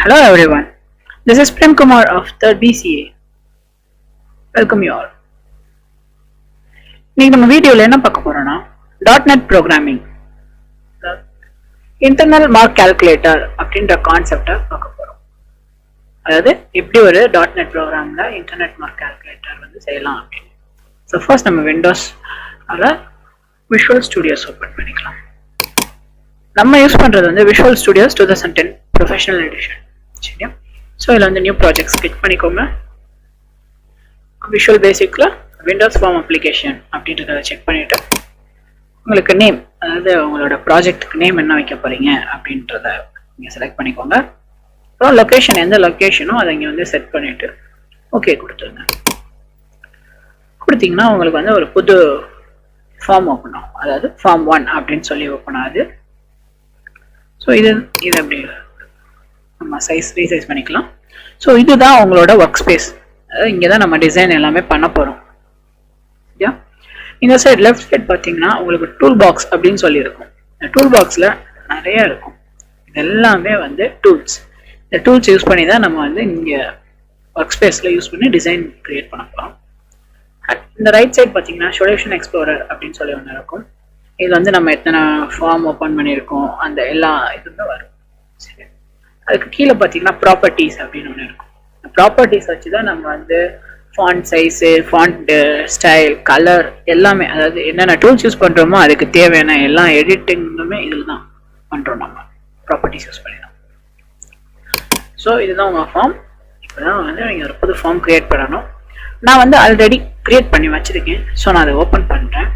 Hello everyone, this is Prem Kumar of 3rd BCA. Welcome you all. இன்னைக்கு நம்ம வீடியோல என்ன பார்க்க போறோம்னா .NET programming internal mark calculator அப்படின்ற கான்செப்டை பார்க்க போறோம். அதாவது எப்படி ஒரு .NET ப்ரோக்ராம்ல இன்டர்நெட் மார்க் கால்குலேட்டர் வந்து செய்யலாம் அப்படின்னு. ஸோ ஃபர்ஸ்ட் நம்ம விண்டோஸ் அதில் விஷுவல் ஸ்டுடியோஸ் ஓப்பன் பண்ணிக்கலாம். நம்ம யூஸ் பண்ணுறது வந்து விஷுவல் ஸ்டுடியோஸ் 2010 ப்ரொஃபஷனல் எடிஷன். சரியா? ஸோ இதில் வந்து நியூ ப்ராஜெக்ட் ஸ்கெச் பண்ணிக்கோங்க. விஷுவல் பேசிக்கில் விண்டோஸ் ஃபார்ம் அப்ளிகேஷன் அப்படின்றத செக் பண்ணிவிட்டு உங்களுக்கு நேம், அதாவது உங்களோட ப்ராஜெக்ட்டுக்கு நேம் என்ன வைக்க போகிறீங்க அப்படின்றத நீங்கள் செலக்ட் பண்ணிக்கோங்க. அப்புறம் லொக்கேஷன், எந்த லொக்கேஷனோ அதை இங்கே வந்து செட் பண்ணிவிட்டு ஓகே கொடுத்துருங்க. கொடுத்தீங்கன்னா உங்களுக்கு வந்து ஒரு புது ஃபார்ம் ஓப்பன் ஆகும். அதாவது ஃபார்ம் 1 அப்படின்னு சொல்லி ஓப்பன் ஆகுது. ஸோ இது அப்படி நம்ம ரீசைஸ் பண்ணிக்கலாம். ஸோ இதுதான் உங்களோட ஒர்க் ஸ்பேஸ். அதாவது இங்கே தான் நம்ம டிசைன் எல்லாமே பண்ண போகிறோம். சரியா? இந்த சைடு லெஃப்ட் சைட் பார்த்தீங்கன்னா உங்களுக்கு டூல் பாக்ஸ் அப்படின்னு சொல்லியிருக்கும். இந்த டூல் பாக்ஸில் நிறைய இருக்கும். இது எல்லாமே வந்து டூல்ஸ். இந்த டூல்ஸ் யூஸ் பண்ணி தான் நம்ம வந்து இங்கே ஒர்க் ஸ்பேஸில் யூஸ் பண்ணி டிசைன் க்ரியேட் பண்ண போகிறோம். இந்த ரைட் சைட் பார்த்தீங்கன்னா சொல்யூஷன் எக்ஸ்ப்ளோரர் அப்படின்னு சொல்லி ஒன்று இருக்கும். இதில் வந்து நம்ம எத்தனை ஃபார்ம் ஓப்பன் பண்ணியிருக்கோம் அந்த எல்லா இதுவும் வரும். சரி, அதுக்கு கீழே பார்த்தீங்கன்னா ப்ராப்பர்ட்டிஸ் அப்படின்னு ஒன்று இருக்கும். ப்ராப்பர்ட்டிஸ் வச்சு தான் நம்ம வந்து font size, font style, colour எல்லாமே, அதாவது என்னென்ன டூல்ஸ் யூஸ் பண்ணுறோமோ அதுக்கு தேவையான எல்லா எடிட்டிங்குமே இதில் தான் பண்ணுறோம். நம்ம ப்ராப்பர்ட்டிஸ் யூஸ் பண்ணி தான். ஸோ இதுதான் உங்கள் ஃபார்ம். இப்போ தான் வந்து நீங்கள் ஒரு புது ஃபார்ம் க்ரியேட் பண்ணணும். நான் வந்து ஆல்ரெடி க்ரியேட் பண்ணி வச்சுருக்கேன். ஸோ நான் அதை ஓப்பன் பண்ணுறேன்.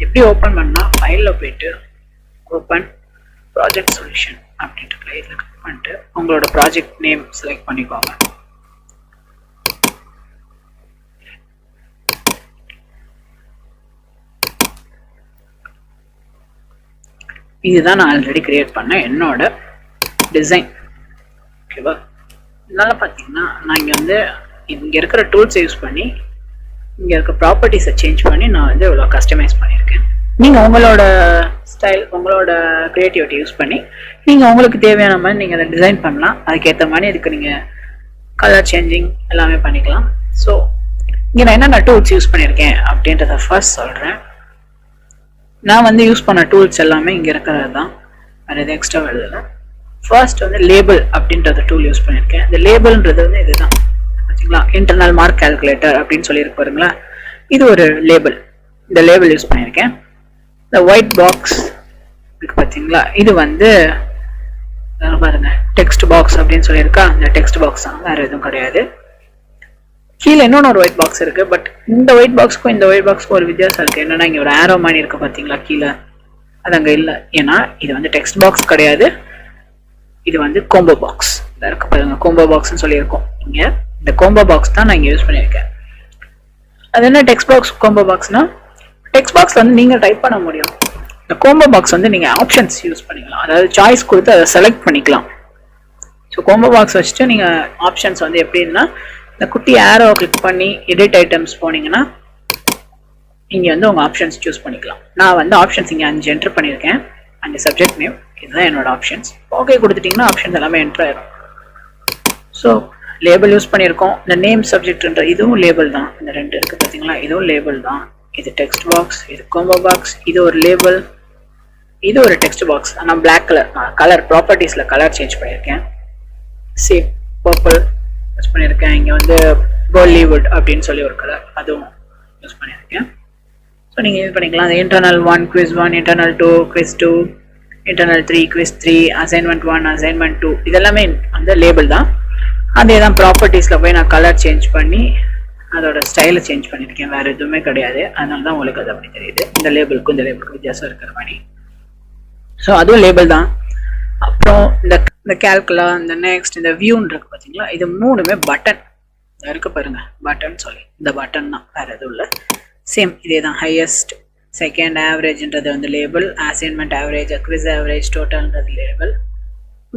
எப்படி ஓப்பன் பண்ணால் ஃபைலில் போயிட்டு ஓப்பன் ப்ராஜெக்ட் சொல்யூஷன் அப்படின்ட்டு இதில் கிளிக் பண்ணிட்டு உங்களோட ப்ராஜெக்ட் நேம் செலக்ட் பண்ணிக்கோங்க. இதுதான் நான் ஆல்ரெடி கிரியேட் பண்ண என்னோட டிசைன். ஓகேவா? இதனால் பார்த்தீங்கன்னா நான் இங்கே இருக்கிற டூல்ஸை யூஸ் பண்ணி இங்கே இருக்க ப்ராப்பர்ட்டிஸை சேஞ்ச் பண்ணி நான் வந்து இவ்வளோ கஸ்டமைஸ் பண்ணியிருக்கேன். நீங்கள் உங்களோட ஸ்டைல், உங்களோட க்ரியேட்டிவிட்டி யூஸ் பண்ணி நீங்கள் உங்களுக்கு தேவையான மாதிரி நீங்கள் அதை டிசைன் பண்ணலாம். அதுக்கேற்ற மாதிரி இதுக்கு நீங்கள் கலர் சேஞ்சிங் எல்லாமே பண்ணிக்கலாம். ஸோ இங்கே நான் என்னென்ன டூல்ஸ் யூஸ் பண்ணியிருக்கேன் அப்படின்றத ஃபர்ஸ்ட் சொல்கிறேன். நான் வந்து யூஸ் பண்ண டூல்ஸ் எல்லாமே இங்கே இருக்கிறது தான், வேறு எதுவும் எக்ஸ்ட்ரா எழுதலை. ஃபர்ஸ்ட் வந்து லேபிள் அப்படின்றத டூல் யூஸ் பண்ணியிருக்கேன். இந்த லேபிள்ன்றது வந்து இதுதான் பார்த்தீங்களா, இன்டர்னல் மார்க் கால்குலேட்டர் அப்படின்னு சொல்லியிருக்கு பாருங்களா. இது ஒரு லேபிள். இந்த லேபிள் யூஸ் பண்ணியிருக்கேன். இந்த ஒயிட் பாக்ஸ் இருக்கு பார்த்தீங்களா, இது வந்து பாருங்க டெக்ஸ்ட் பாக்ஸ் அப்படின்னு சொல்லியிருக்கா. இந்த டெக்ஸ்ட் பாக்ஸ் தான், வேறு எதுவும் கிடையாது. கீழே இன்னொன்று ஒரு ஒயிட் பாக்ஸ் இருக்குது. பட் இந்த ஒயிட் பாக்ஸுக்கும் இந்த ஒயிட் பாக்ஸுக்கும் ஒரு வித்தியாசம் இருக்குது. என்னென்னா இங்கே ஒரு ஆரோ மாதிரி இருக்குது பார்த்தீங்களா கீழே, அது அங்கே இல்லை. ஏன்னா இது வந்து டெக்ஸ்ட் பாக்ஸ் கிடையாது, இது வந்து கோம்போ பாக்ஸ். இதாக இருக்கு பாருங்க, கோம்போ பாக்ஸ்ன்னு சொல்லியிருக்கோம். இங்கே இந்த கோம்போ பாக்ஸ் தான் நான் இங்கே யூஸ் பண்ணியிருக்கேன். அது என்ன டெக்ஸ்ட் பாக்ஸ் கோம்போ பாக்ஸ்னா, டெக்ஸ்ட் பாக்ஸில் வந்து நீங்கள் டைப் பண்ண முடியும். இந்த கோம்போ பாக்ஸ் வந்து நீங்கள் ஆப்ஷன்ஸ் யூஸ் பண்ணிக்கலாம். அதாவது சாய்ஸ் கொடுத்து அதை செலக்ட் பண்ணிக்கலாம். ஸோ கோம்போ பாக்ஸ் வச்சுட்டு நீங்கள் ஆப்ஷன்ஸ் வந்து எப்படின்னா, இந்த குட்டி ஆரோ கிளிக் பண்ணி எடிட் ஐட்டம்ஸ் போனீங்கன்னா இங்கே வந்து உங்கள் ஆப்ஷன்ஸ் சூஸ் பண்ணிக்கலாம். நான் வந்து ஆப்ஷன்ஸ் இங்கே 5 என்டர் பண்ணியிருக்கேன். 5 சப்ஜெக்ட் நேம், இதுதான் என்னோட ஆப்ஷன்ஸ். ஓகே கொடுத்துட்டிங்கன்னா ஆப்ஷன்ஸ் எல்லாமே என்டர் ஆயிடும். ஸோ லேபிள் யூஸ் பண்ணியிருக்கோம். இந்த நேம் சப்ஜெக்ட்ன்ற இதுவும் லேபிள் தான். இந்த 2 இருக்குது பார்த்தீங்களா, இதுவும் லேபிள் தான். இது டெக்ஸ்ட் பாக்ஸ், இது கோம்போ பாக்ஸ், இது ஒரு லேபிள், இது ஒரு டெக்ஸ்ட் பாக்ஸ். ஆனால் பிளாக் கலர் ப்ராப்பர்ட்டிஸில் கலர் சேஞ்ச் பண்ணியிருக்கேன். சேப் பர்பிள் யூஸ் பண்ணியிருக்கேன். இங்கே வந்து பாலிவுட் அப்படின்னு சொல்லி ஒரு கலர், அதுவும் யூஸ் பண்ணியிருக்கேன். ஸோ நீங்கள் யூஸ் பண்ணிக்கலாம். அந்த internal 1 quiz 1, internal 2 quiz 2, internal 3 quiz 3, assignment 1, assignment 2, இதெல்லாமே அந்த லேபிள் தான். அதே தான் ப்ராப்பர்ட்டிஸில் போய் நான் கலர் சேஞ்ச் பண்ணி அதோட ஸ்டைலை சேஞ்ச் பண்ணியிருக்கேன். வேறு எதுவுமே கிடையாது. அதனால தான் உங்களுக்கு அது அப்படி தெரியுது. இந்த லேபிளுக்கும் இந்த லேபிளுக்கும் வித்தியாசம் இருக்கிற மாதிரி. ஸோ அதுவும் லேபிள் தான். அப்புறம் இந்த கேல்குலா, இந்த நெக்ஸ்ட், இந்த வியூன்னு இருக்கு பார்த்தீங்களா, இது 3மே பட்டன் இருக்கு பாருங்க, பட்டன் சொல்லி இந்த பட்டன் தான், வேறு எதுவும் இல்லை. சேம் இதே தான். ஹையஸ்ட், செகண்ட், ஆவரேஜ்ன்றது வந்து label, assignment average, quiz average, டோட்டல்ன்றது லேபிள்.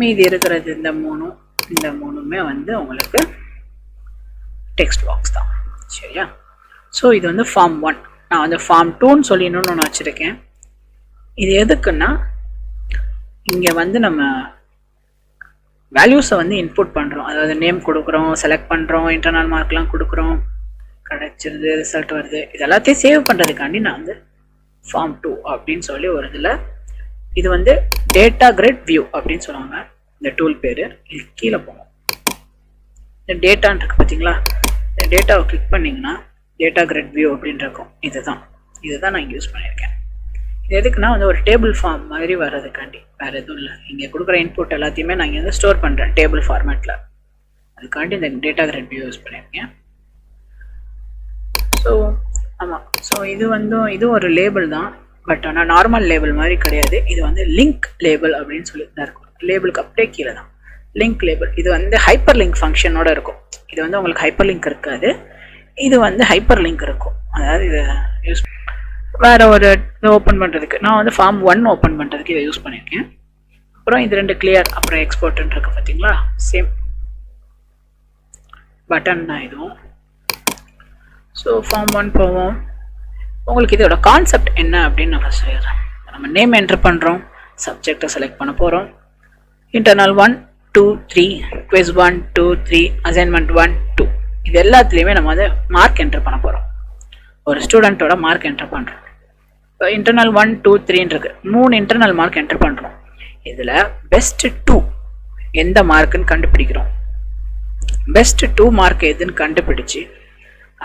மீதி இருக்கிறது இந்த 3மே வந்து உங்களுக்கு டெக்ஸ்ட் பாக்ஸ் தான். சரியா? ஸோ இது வந்து ஃபார்ம் 1. நான் வந்து ஃபார்ம் 2ன்னு சொல்லி இன்னொன்று ஒன்று வச்சுருக்கேன். இது எதுக்குன்னா இங்கே வந்து நம்ம வேல்யூஸை வந்து இன்புட் பண்ணுறோம். அதாவது நேம் கொடுக்குறோம், செலக்ட் பண்ணுறோம், இன்டர்னல் மார்க்லாம் கொடுக்குறோம், கிடச்சிருது, ரிசல்ட் வருது. இது எல்லாத்தையும் சேவ் பண்ணுறதுக்காண்டி நான் வந்து ஃபார்ம் 2 அப்படின்னு சொல்லி ஒரு இதில் இது வந்து டேட்டா கிரிட் வியூ அப்படின்னு சொல்லுவாங்க. இந்த டூல் பேர். இது கீழே போகும். இந்த டேட்டான்னு இருக்கு பார்த்தீங்களா, இந்த டேட்டாவை கிளிக் பண்ணிங்கன்னா டேட்டா கிரிட் வியூ அப்படின்னு இருக்கும். இதுதான் நான் இங்கே யூஸ் பண்ணியிருக்கேன். இது எதுக்குன்னா வந்து ஒரு டேபிள் ஃபார்ம் மாதிரி வர்றதுக்காண்டி, வேறு எதுவும் இல்லை. இங்கே கொடுக்குற இன்புட் எல்லாத்தையுமே நான் இங்கே வந்து ஸ்டோர் பண்ணுறேன் டேபிள் ஃபார்மேட்டில். அதுக்காண்டி இந்த டேட்டா கிரிட் வியூ யூஸ் பண்ணியிருக்கேன். ஸோ ஆமாம், ஸோ இது ஒரு லேபிள் தான், பட் ஆனால் நார்மல் லேபிள் மாதிரி கிடையாது. இது வந்து லிங்க் லேபிள் அப்படின்னு சொல்லி தான் இருக்கும். லேபிளுக்கு அப்படியே கீழே தான் லிங்க் லேபிள். இது வந்து ஹைப்பர் லிங்க் ஃபங்க்ஷனோட இருக்கும். இது வந்து உங்களுக்கு ஹைப்பர் லிங்க் இருக்காது, இது வந்து ஹைப்பர் லிங்க் இருக்கும். அதாவது இதை யூஸ் வேறு ஒரு இதை ஓப்பன் பண்ணுறதுக்கு நான் வந்து ஃபார்ம் 1 ஓப்பன் பண்ணுறதுக்கு இதை யூஸ் பண்ணியிருக்கேன். அப்புறம் இது 2 கிளியர், அப்புறம் எக்ஸ்போர்ட்னு இருக்கு பார்த்தீங்களா, சேம் பட்டன் தான் இதுவும். ஸோ ஃபார்ம் 1 போவோம். உங்களுக்கு இதோட கான்செப்ட் என்ன அப்படின்னு நான் ஃபஸ்ட் சொல்லிடுறேன். நம்ம நேம் என்ட்ரு பண்ணுறோம், சப்ஜெக்டை செலக்ட் பண்ண போகிறோம், இன்டர்னல் 1 2 3, குவிஸ் 1 2 3, அசைன்மெண்ட் 1 2, இது எல்லாத்துலேயுமே நம்ம வந்து மார்க் என்ட்ரு பண்ண போகிறோம். ஒரு ஸ்டூடெண்ட்டோட மார்க் என்ட்ரு பண்ணுறோம். இப்போ இன்டர்னல் 1 2 3 இருக்கு, 3 இன்டர்னல் மார்க் என்ட்ரு பண்ணுறோம். இதில் பெஸ்ட் 2 எந்த மார்க்குன்னு கண்டுபிடிக்கிறோம். பெஸ்ட் 2 மார்க் எதுன்னு கண்டுபிடிச்சி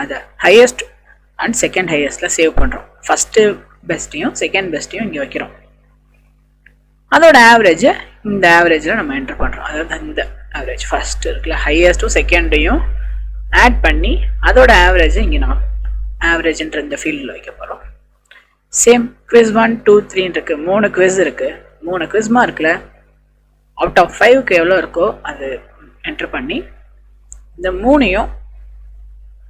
அதை ஹையஸ்ட் அண்ட் செகண்ட் ஹையஸ்ட்டில் சேவ் பண்ணுறோம். ஃபஸ்ட்டு பெஸ்ட்டையும் செகண்ட் பெஸ்ட்டையும் இங்கே வைக்கிறோம். அதோட ஆவரேஜை இந்த ஆவரேஜில் நம்ம என்ட்ரு பண்ணுறோம். அதாவது இந்த ஆவரேஜ் ஃபஸ்ட்டு இருக்குல்ல, ஹையஸ்ட்டும் செகண்டையும் ஆட் பண்ணி அதோட ஆவரேஜை இங்கே நம்ம ஆவரேஜ்ன்ற இந்த ஃபீல்டில் வைக்க போகிறோம். சேம் குவிஸ் 1 2 3 இருக்கு, 3 குவிஸ் இருக்குது, 3 குவிஸ் மார்க்கில் அவுட் ஆஃப் 5க்கு எவ்வளோ இருக்கோ அது என்ட்ரு பண்ணி இந்த 3ஐயும்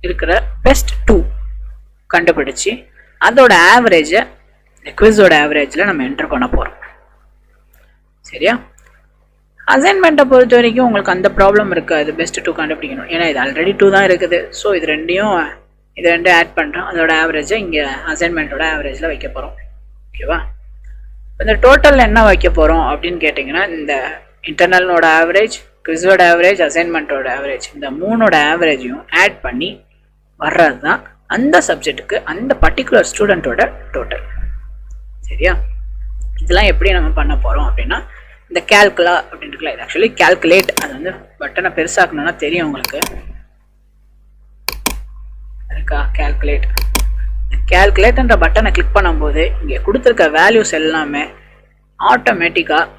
இருக்கிற பெஸ்ட் 2 கண்டுபிடிச்சி அதோட ஆவரேஜை இந்த குவிஸோட ஆவரேஜில் நம்ம என்ட்ரு பண்ண போகிறோம். சரியா? அசைன்மெண்ட்டை பொறுத்த வரைக்கும் உங்களுக்கு அந்த ப்ராப்ளம் இருக்காது, பெஸ்ட் 2 கண்டுபிடிக்கணும். ஏன்னா இது ஆல்ரெடி 2 தான் இருக்குது. ஸோ இது ரெண்டையும் ஆட் பண்ணுறோம். அதோட ஆவரேஜை இங்கே அசைன்மெண்ட்டோட ஆவரேஜில் வைக்க போகிறோம். ஓகேவா? இந்த டோட்டல் என்ன வைக்க போகிறோம் அப்படின்னு கேட்டிங்கன்னா, இந்த இன்டர்னலோட ஆவரேஜ், குவிஸோட ஆவரேஜ், அசைன்மெண்ட்டோட ஆவரேஜ், இந்த 3ஓட ஆவரேஜையும் ஆட் பண்ணி வர்றது தான் அந்த சப்ஜெக்ட்டுக்கு அந்த பர்டிகுலர் ஸ்டூடெண்ட்டோட டோட்டல். சரியா? இதெல்லாம் எப்படி நம்ம பண்ண போகிறோம் அப்படின்னா, இந்த கேல்குலா அப்படின்ட்டுல, இது ஆக்சுவலி கேல்குலேட். அது வந்து பட்டனை பெருசாக்கணும்னா தெரியும் உங்களுக்கு இருக்கா, கேல்குலேட். கேல்குலேட்ன்ற பட்டனை கிளிக் பண்ணும்போது இங்கே கொடுத்துருக்க வேல்யூஸ் எல்லாமே ஆட்டோமேட்டிக்காக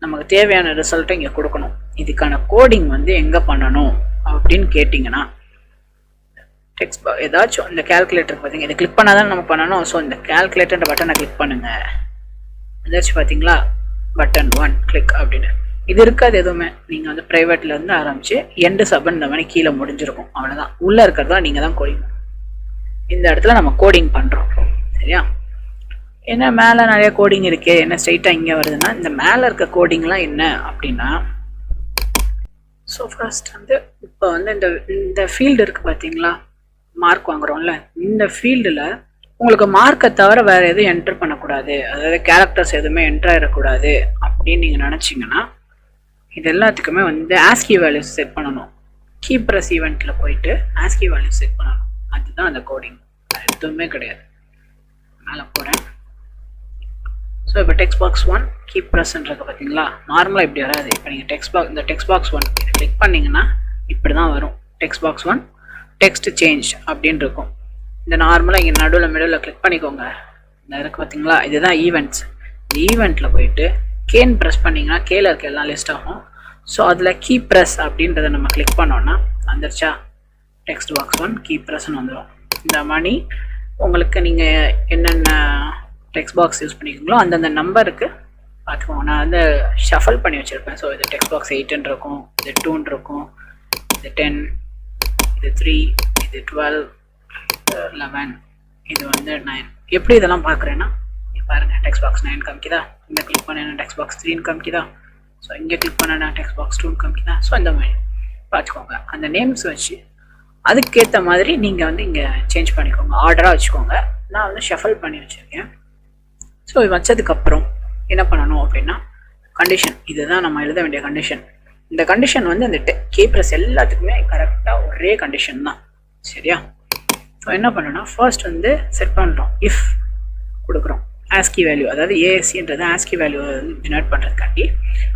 நமக்கு தேவையான ரிசல்ட்டை இங்கே கொடுக்கணும். இதுக்கான கோடிங் வந்து எங்கே பண்ணணும் அப்படின்னு கேட்டிங்கன்னா, டெக்ஸ்ட் ஏதாச்சும் இந்த கேல்குலேட்டர் பார்த்தீங்க, இதை கிளிக் பண்ணால் தான் நம்ம பண்ணணும். ஸோ இந்த கேல்குலேட்டர்ன்ற பட்டனை கிளிக் பண்ணுங்கள். ஏதாச்சும் பார்த்தீங்களா, பட்டன் 1 கிளிக் அப்படின்னு இது இருக்காது எதுவுமே. நீங்கள் வந்து ப்ரைவேட்லேருந்து ஆரம்பித்து எண்டு சபன் இந்த மாதிரி கீழே முடிஞ்சிருக்கும். அவ்வளோதான். உள்ளே இருக்கிறதா நீங்கள் தான் கோடிங். இந்த இடத்துல நம்ம கோடிங் பண்ணுறோம். சரியா? ஏன்னா மேலே நிறைய கோடிங் இருக்கே, என்ன ஸ்ட்ரைட்டாக இங்கே வருதுன்னா, இந்த மேலே இருக்க கோடிங்லாம் என்ன அப்படின்னா, ஸோ ஃபர்ஸ்ட் வந்து இப்போ வந்து இந்த ஃபீல்டு இருக்குது பார்த்தீங்களா, மார்க் வாங்குகிறோம்ல, இந்த ஃபீல்டில் உங்களுக்கு மார்க்கை தவிர வேறு எதுவும் என்ட்ரு பண்ணக்கூடாது, அதாவது கேரக்டர்ஸ் எதுவுமே என்ட்ரு ஆகிடக்கூடாது அப்படின்னு நீங்கள் நினச்சிங்கன்னா, இது எல்லாத்துக்குமே வந்து ஆஸ்கி வேல்யூஸ் செட் பண்ணணும். கீப்ரஸ் ஈவெண்ட்டில் போயிட்டு ஆஸ்கி வேல்யூஸ் செட் பண்ணணும். அதுதான் அந்த கோடிங், அது எதுவுமே கிடையாது. மேலே போகிறேன். ஸோ இப்போ டெக்ஸ்ட் பாக்ஸ் 1 கீப்ரஸ்ன்றது பார்த்தீங்களா, நார்மலாக இப்படி வராது. இப்போ நீங்கள் இந்த டெக்ஸ்ட் பாக்ஸ் 1 இதை கிளிக் பண்ணிங்கன்னா இப்படி தான் வரும். டெக்ஸ்ட் பாக்ஸ் 1 டெக்ஸ்ட் சேஞ்ச் அப்படின்னு இருக்கும். இந்த நார்மலாக இங்கே மிடில் கிளிக் பண்ணிக்கோங்க. இந்த இருக்கு பார்த்தீங்களா, இதுதான் ஈவெண்ட்ஸ். இந்த ஈவெண்ட்டில் போயிட்டு கேன் ப்ரெஸ் பண்ணிங்கன்னா கேல இருக்க எல்லாம் லிஸ்ட் ஆகும். ஸோ அதில் கீ ப்ரெஸ் அப்படின்றத நம்ம கிளிக் பண்ணோன்னா வந்துருச்சா, டெக்ஸ்ட் பாக்ஸ் 1 கீ ப்ரெஸ்ன்னு வந்துடும். இந்த மணி உங்களுக்கு நீங்கள் என்னென்ன டெக்ஸ்ட் பாக்ஸ் யூஸ் பண்ணிக்கோங்களோ அந்தந்த நம்பருக்கு பார்த்துக்கோங்க. நான் வந்து ஷஃபல் பண்ணி வச்சுருப்பேன். ஸோ இது டெக்ஸ்ட் பாக்ஸ் 8 இருக்கும், இது 2 இருக்கும், இது 10, இது 3, இது 12, 11, இது வந்து 9. எப்படி இதெல்லாம் பார்க்குறேன்னா, பாருங்கள், டெக்ஸ்ட் பாக்ஸ் 9 காமிக்குதா, இங்கே கிளிக் பண்ண டெக்ஸ்ட் பாக்ஸ் 3 காமிக்குதா, ஸோ இங்கே கிளிக் பண்ண டெக்ஸ்ட் பாக்ஸ் 2 காமிக்குதா. ஸோ இந்த மாதிரி பார்த்துக்கோங்க. அந்த நேம்ஸ் வச்சு அதுக்கேற்ற மாதிரி நீங்கள் வந்து இங்கே சேஞ்ச் பண்ணிக்கோங்க, ஆர்டராக வச்சுக்கோங்க. நான் வந்து ஷஃபல் பண்ணி வச்சுருக்கேன். ஸோ இது வச்சதுக்கப்புறம் என்ன பண்ணணும் அப்படின்னா, கண்டிஷன். இதுதான் நம்ம எழுத வேண்டிய கண்டிஷன். இந்த கண்டிஷன் வந்து அந்த கே ப்ரெஸ் எல்லாத்துக்குமே கரெக்டாக ஒரே கண்டிஷன் தான். சரியா? ஸோ என்ன பண்ணோன்னா ஃபர்ஸ்ட் வந்து செட் பண்ணுறோம். இஃப் கொடுக்குறோம் ஆஸ்கி வேல்யூ, அதாவது ஏஎஸ்சின்றது ஆஸ்கி வேல்யூ ஜெனரேட் பண்ணுறதுக்காண்டி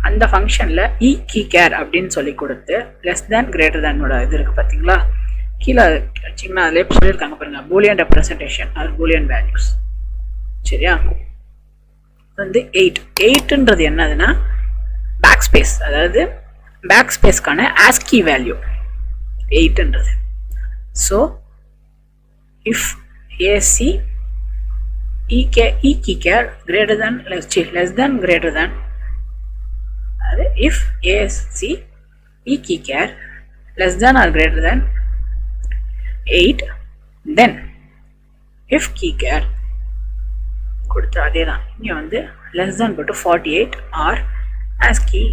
அந்த ஃபங்க்ஷனில் இ கீ கேர் அப்படின்னு சொல்லி கொடுத்து லெஸ் தேன் கிரேட்டர் தேனோட இது இருக்குது பார்த்தீங்களா, கீழே வச்சிங்கன்னா அதிலே சொல்லியிருக்காங்க பாருங்கள், பூலியன் ரெப்ரசன்டேஷன் அது பூலியன் வேல்யூஸ். சரியா? வந்து 8ன்றது என்னதுன்னா பேக் ஸ்பேஸ், அதாவது பேக் ஸ்பேஸ்க்கான ஆஸ்கி வேல்யூ 8ன்றது. So if ASCII e key care greater than less than greater than, if ASC e key care less than or greater than 8, then if key care கொடுத்து அதே தான் இங்கே வந்து less than போட்டு 48 or ASCII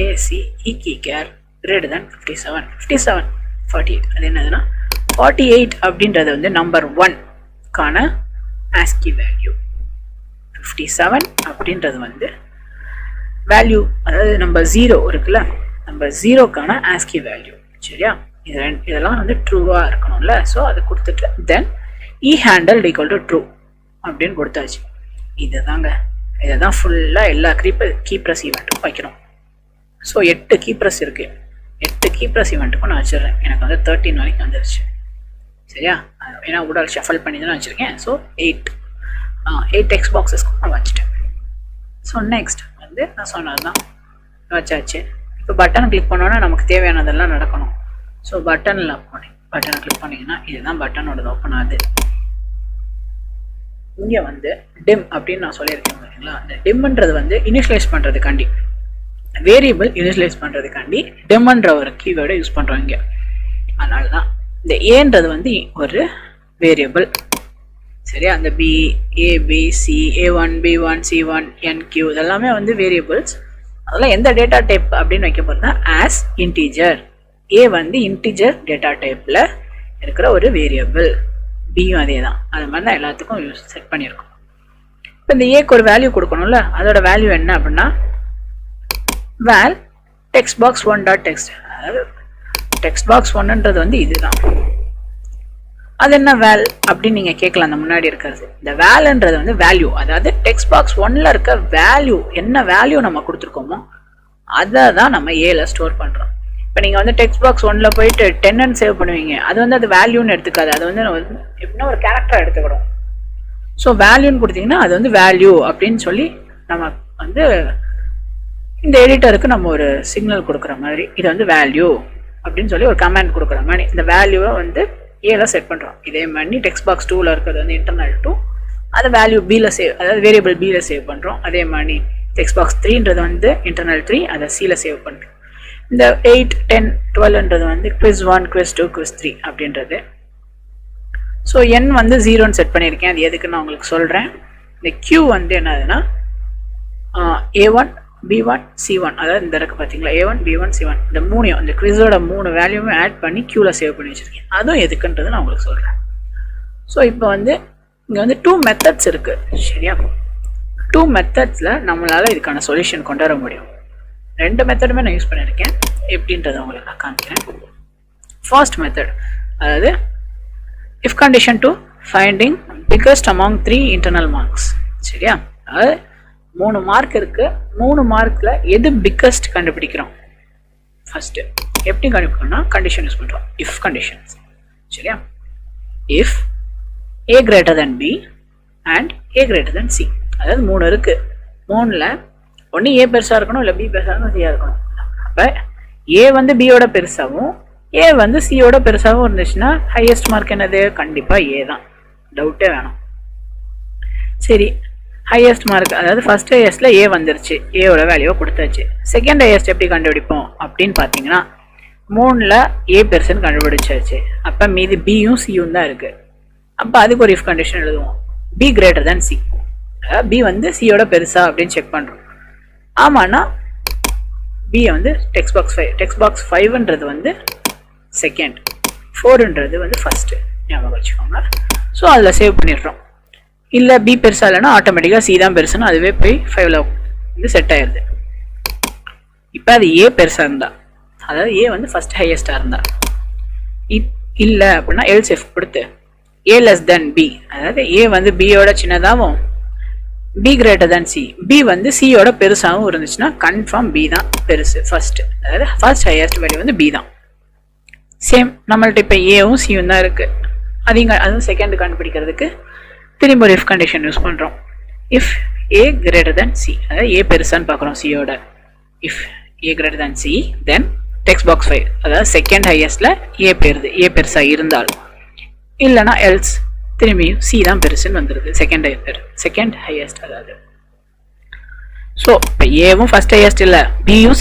ASC e key care greater than 57 48. அது என்னதுன்னா 48 அப்படின்றது வந்து நம்பர் 1 கான ASCII வேல்யூ, 57 அப்படின்றது வந்து வேல்யூ, அதாவது நம்பர் 0 இருக்குல்ல, நம்பர் 0க்கான ASCII வேல்யூ. சரியா? இதெல்லாம் வந்து ட்ரூவாக இருக்கணும்ல. ஸோ அதை கொடுத்துட்டு தென் இ ஹேண்டல் ஈக்குவல் டு ட்ரூ அப்படின்னு கொடுத்தாச்சு. இதுதாங்க, இதை தான் ஃபுல்லாக எல்லா கீ ப்ரெஸ் ஈவெண்ட்டுக்கும் வைக்கணும். ஸோ 8 கீ ப்ரெஸ் இருக்குது. 8 கீ ப்ரெஸ் ஈவெண்ட்டுக்கும் நான் வச்சிடுறேன். எனக்கு வந்து 13 வரைக்கும் வந்துருச்சு. சரியா? ஏன்னா கூட ஷஃபல் பண்ணி தான் வச்சுருக்கேன். ஸோ 8 டெக்ஸ்ட் பாக்ஸஸ்க்கும் நான் வச்சுட்டேன். ஸோ நெக்ஸ்ட் வந்து நான் சொன்னது தான் வச்சாச்சு. இப்போ பட்டன் கிளிக் பண்ணோன்னா நமக்கு தேவையானதெல்லாம் நடக்கணும். ஸோ பட்டனை கிளிக் பண்ணிங்கன்னா இதுதான் பட்டனோட ஓப்பன் ஆகுது. இங்கே வந்து டிம் அப்படின்னு நான் சொல்லியிருக்கேன் பார்த்தீங்களா, இந்த டிம்ன்றது வந்து இனிஷியலைஸ் பண்ணுறதுக்காண்டி, வேரியபிள் இனிஷியலைஸ் பண்ணுறதுக்காண்டி டிம்ன்ற ஒரு கீவேர்டை யூஸ் பண்ணுறோம் இங்கே. அதனால தான் இந்த ஏன்றது வந்து ஒரு வேரியபிள். சரியா? அந்த B, ABC, A1 B1 C1 NQ இதெல்லாமே வந்து வேரியபிள்ஸ். அதெல்லாம் எந்த டேட்டா டைப் அப்படின்னு வைக்க போகிறதுனா ஆஸ் இன்டீஜர். ஏ வந்து இன்டீஜர் டேட்டா டைப்பில் இருக்கிற ஒரு வேரியபிள், பியும் அதே தான். அது மாதிரி தான் எல்லாத்துக்கும் செட் பண்ணியிருக்கோம். இப்போ இந்த ஏக்கு ஒரு வேல்யூ கொடுக்கணும்ல, அதோட வேல்யூ என்ன அப்படின்னா வேல் டெக்ஸ்ட் பாக்ஸ் 1.text. அதாவது டெக்ஸ்ட் பாக்ஸ் 1ன்றது வந்து இதுதான். அது என்ன வேல் அப்படின்னு நீங்கள் கேட்கலாம். அந்த முன்னாடி இருக்கிறது இந்த வேல்ன்றது வந்து வேல்யூ, அதாவது டெக்ஸ்ட் பாக்ஸ் 1ல் இருக்க வேல்யூ, என்ன வேல்யூ நம்ம கொடுத்துருக்கோமோ அதை தான் நம்ம ஏல ஸ்டோர் பண்ணுறோம். இப்போ நீங்கள் வந்து டெக்ஸ்ட் பாக்ஸ் 1ல் போயிட்டு 10ன்னு சேவ் பண்ணுவீங்க, அது வந்து அது வேல்யூன்னு எடுத்துக்காது, அது வந்து எப்படின்னா ஒரு கேரக்டராக எடுத்துக்கிடும். ஸோ வேல்யூன்னு கொடுத்தீங்கன்னா அது வந்து வேல்யூ அப்படின்னு சொல்லி நம்ம வந்து இந்த எடிட்டருக்கு நம்ம ஒரு சிக்னல் கொடுக்குற மாதிரி, இது வந்து வேல்யூ அப்படின்னு சொல்லி ஒரு கமெண்ட் கொடுக்குற மாதிரி இந்த வேல்யூவை வந்து ஏல செட் பண்ணுறோம். இதே மாதிரி டெக்ஸ்ட் பாக்ஸ் 2ல் இருக்கிறது வந்து இன்டர்னல் 2, அது வேல்யூ பியில் சேவ், அதாவது வேரியபிள் பியில் சேவ் பண்ணுறோம். அதே மாதிரி டெக்ஸ்ட் பாக்ஸ் 3ன்றது வந்து இன்டர்னல் 3, அதை சியில் சேவ் பண்ணுறோம். இந்த 8 10 12ன்றது வந்து quiz 1 quiz 2 quiz 3 அப்படின்றது. ஸோ n வந்து 0ன்னு செட் பண்ணியிருக்கேன். அது எதுக்கு நான் உங்களுக்கு சொல்கிறேன். இந்த q வந்து என்னதுன்னா A1 B1 C1, அதாவது இந்த இருக்கு பார்த்தீங்களா, A1 B1 C1 இந்த மூணையும், இந்த குவிஸோட 3 வேல்யூமே ஆட் பண்ணி க்யூவில் சேவ் பண்ணி வச்சுருக்கேன். அதுவும் எதுக்குன்றது நான் உங்களுக்கு சொல்கிறேன். ஸோ இப்போ வந்து இங்கே வந்து 2 மெத்தட்ஸ் இருக்குது. சரியா? 2 மெத்தட்ஸில் நம்மளால் இதுக்கான சொல்யூஷன் கொண்டு வர முடியும். 2 மெத்தடுமே நான் யூஸ் பண்ணியிருக்கேன். எப்படின்றத உங்களுக்கு நான் காமிக்கிறேன். ஃபர்ஸ்ட் மெத்தட், அதாவது if condition to finding biggest among 3 internal marks. சரியா? அதாவது 3 மார்க் இருக்கு, 3 மார்க்ல எது பிக்கஸ்ட் கண்டுபிடிக்கிறோம். ஃபர்ஸ்ட் எப்படி கண்டுபிடிக்கணும்னா கண்டிஷன் யூஸ் பண்றோம், இஃப் கண்டிஷன்ஸ். சரியா? If a greater than b and a greater than c. அதாவது 3 இருக்கு, 3ல ஒன்று a பெருசா இருக்கணும், இல்லை b பெருசா இருக்கணும், c இருக்கணும். அப்ப a வந்து b யோட பெருசாவும் a வந்து c யோட பெருசாவும் இருந்துச்சுன்னா ஹையஸ்ட் மார்க் என்னது? கண்டிப்பா a தான், டவுட்டே வேணும். சரி, ஹையஸ்ட் மார்க், அதாவது ஃபர்ஸ்ட் ஹையஸ்ட்ல ஏ வந்துருச்சு, ஏவோட வேல்யூவை கொடுத்தாச்சு. செகண்ட் ஹையஸ்ட் எப்படி கண்டுபிடிப்போம் அப்படின்னு பார்த்தீங்கன்னா 3ல் ஏ பெருசுன்னு கண்டுபிடிச்சாச்சு. அப்போ மீதி பியும் சியும் தான் இருக்கு. அப்போ அதுக்கு ஒரு இஃப் கண்டிஷன் எழுதுவோம், B greater than C. B வந்து சியோட பெருசா அப்படின்னு செக் பண்ணுறோம். ஆமான்னா பியை வந்து டெக்ஸ்ட் பாக்ஸ் 5ன்றது வந்து செகண்ட், 4ன்றது வந்து ஃபர்ஸ்ட், ஞாபகம் வச்சுக்கோங்க. ஸோ அதில் சேவ் பண்ணிடுறோம். இல்லை பி பெருசா இல்லைன்னா ஆட்டோமேட்டிக்காக சி தான் பெருசுன்னு அதுவே போய் 5ல் வந்து செட் ஆயிடுது. இப்போ அது ஏ பெருசாக இருந்தா, அதாவது ஏ வந்து ஃபர்ஸ்ட் ஹையஸ்டாக இருந்தா, இல்லை அப்படின்னா எல்ஸ் இஃப் கொடுத்து ஏ லெஸ் தென் பி, அதாவது ஏ வந்து பியோட சின்னதாகவும் B greater than C, B வந்து சியோட பெருசாகவும் இருந்துச்சுன்னா கன்ஃபார்ம் பி தான் பெருசு ஃபர்ஸ்ட், அதாவது ஃபர்ஸ்ட் ஹையஸ்ட் வேல்யூ வந்து பி தான். சேம் நம்மள்ட்ட இப்போ ஏவும் சியும் தான் இருக்கு, அதுவும் செகண்ட் கண்டுபிடிக்கிறதுக்கு திரும்ப ஒரு இஃப் கண்டிஷன் யூஸ் பண்ணுறோம். If A greater than C, அதாவது ஏ பெருசான்னு பார்க்குறோம் சியோட. If A greater than C then text box 5, அதாவது செகண்ட் ஹையஸ்டில் ஏ பெருசாக இருந்தால், இல்லைனா எல்ஸ் திரும்பியும் சி தான் பெருசுன்னு வந்துடுது செகண்ட் ஹையஸ்ட். அதாவது ஸோ இப்போ ஏவும் ஃபர்ஸ்ட் ஹையஸ்ட் இல்லை, பியும்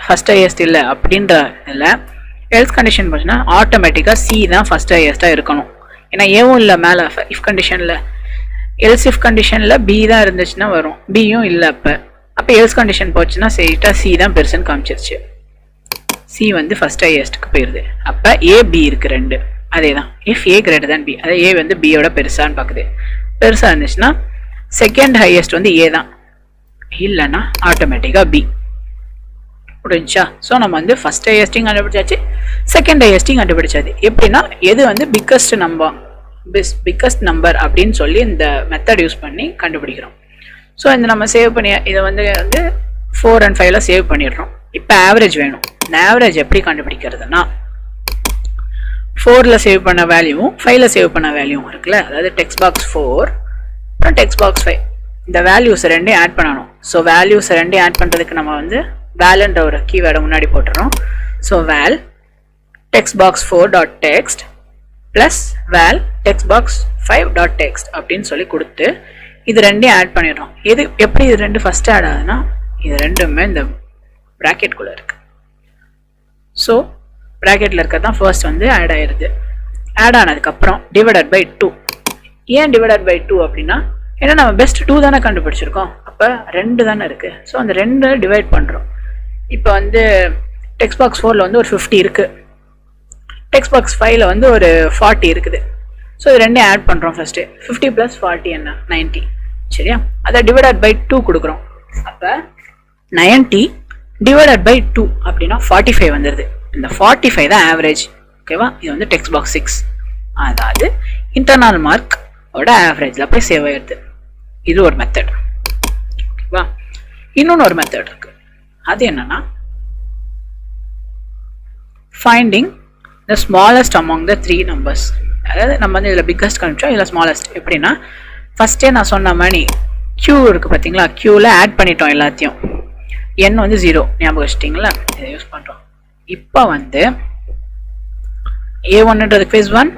ஃபர்ஸ்ட் ஹையஸ்ட் இல்லை அப்படின்ற இல்லை எல்ஸ் கண்டிஷன் போச்சுன்னா ஆட்டோமேட்டிக்காக சி தான் ஃபர்ஸ்ட் ஹையஸ்ட்டாக இருக்கணும். ஏன்னா ஏவும் இல்லை மேலே இஃப் கண்டிஷனில், எல்ஸ் இஃப் கண்டிஷனில் பி தான் இருந்துச்சுன்னா வரும், பியும் இல்லை. அப்போ எல்ஸ் கண்டிஷன் போச்சுன்னா சரிட்டா சி தான் பெருசுன்னு காமிச்சிருச்சு, சி வந்து ஃபர்ஸ்ட் ஹையஸ்ட்டுக்கு போயிடுது. அப்போ ஏ பி இருக்கு ரெண்டு, அதே தான் if A greater then B, அதாவது ஏ வந்து பியோட பெருசான்னு பார்க்குது, பெருசாக இருந்துச்சுன்னா செகண்ட் ஹையஸ்ட் வந்து ஏ தான், இல்லைன்னா ஆட்டோமேட்டிக்காக பி. புரிஞ்சா? ஸோ நம்ம வந்து ஃபர்ஸ்ட் ஹையஸ்டிங் கண்டுபிடிச்சாச்சு, செகண்ட் ஹையஸ்டிங் கண்டுபிடிச்சாச்சு. எப்படின்னா எது வந்து பிக்கஸ்ட் நம்பர் அப்படின்னு சொல்லி இந்த மெத்தட் யூஸ் பண்ணி கண்டுபிடிக்கிறோம். ஸோ இந்த நம்ம சேவ் பண்ணி இதை வந்து 4 and 5 சேவ் பண்ணிடுறோம். இப்போ ஆவரேஜ் வேணும். இந்த ஆவரேஜ் எப்படி கண்டுபிடிக்கிறதுனா 4ல் சேவ் பண்ண வேல்யூவும் 5ல் சேவ் பண்ண வேல்யூவும் இருக்குல்ல, அதாவது டெக்ஸ்ட் பாக்ஸ் 4 அப்புறம் டெக்ஸ்ட் பாக்ஸ் 5, இந்த வேல்யூஸ் ரெண்டையும் ஆட் பண்ணணும். ஸோ வேல்யூஸ் ரெண்டையும் ஆட் பண்ணுறதுக்கு நம்ம வந்து வேல்ன்ற ஒரு கீவேர்டை முன்னாடி போட்டுறோம். ஸோ வேல் டெக்ஸ்ட் பாக்ஸ் 4.text ப்ளஸ் வேல் டெக்ஸ்ட் பாக்ஸ் 5.text அப்படின்னு சொல்லி கொடுத்து இது ரெண்டையும் ஆட் பண்ணிடுறோம். எப்படி இது ரெண்டு ஃபர்ஸ்ட் ஆட் ஆகுதுன்னா இது ரெண்டுமே இந்த ப்ராக்கெட்குள்ளே இருக்கு. ஸோ ப்ராக்கெட்டில் இருக்கிறது தான் ஃபர்ஸ்ட் வந்து ஆட் ஆயிடுது. ஆட் ஆனதுக்கப்புறம் டிவைடட் பை 2. ஏன் டிவைடட் பை 2 அப்படின்னா, ஏன்னா நம்ம பெஸ்ட் 2 தானே கண்டுபிடிச்சிருக்கோம், அப்போ 2 தானே இருக்குது. ஸோ அந்த 2 டிவைட் பண்ணுறோம். இப்போ வந்து டெக்ஸ்ட் பாக்ஸ் 4ல் வந்து ஒரு 50 இருக்குது, டெக்ஸ்ட் பாக்ஸ் 5ல் வந்து ஒரு 40 இருக்குது. ஸோ இது ரெண்டையும் ஆட் பண்ணுறோம். ஃபர்ஸ்ட்டு 50 + 40 என்ன 90, சரியா? அதை டிவைடட் பை 2 கொடுக்குறோம். அப்போ 90 டிவைடட் பை 2 அப்படின்னா 45 வந்துடுது. இந்த 45 தான் ஆவரேஜ். ஓகேவா? இது வந்து டெக்ஸ்ட் பாக்ஸ் 6, அதாவது இன்டர்னல் மார்க் ஓட ஆவரேஜில் போய் சேவ் ஆயிடுது. இது ஒரு மெத்தட். ஓகேவா? இன்னொன்று ஒரு மெத்தட் இருக்கு. அது என்னன்னா finding the smallest among the 3 numbers. அதாவது நம்ம வந்து இதில் பிக்கஸ்ட் கண்டுபிடிச்சோம், இதில் ஸ்மாலஸ்ட். எப்படின்னா ஃபர்ஸ்டே நான் சொன்ன மாதிரி Q இருக்குது பார்த்தீங்களா, Qவில் ஆட் பண்ணிட்டோம் எல்லாத்தையும். n வந்து 0 ஞாபகம் வச்சிட்டிங்களா, இதை யூஸ் பண்ணுறோம். இப்போ வந்து A1ன்றது quiz 1,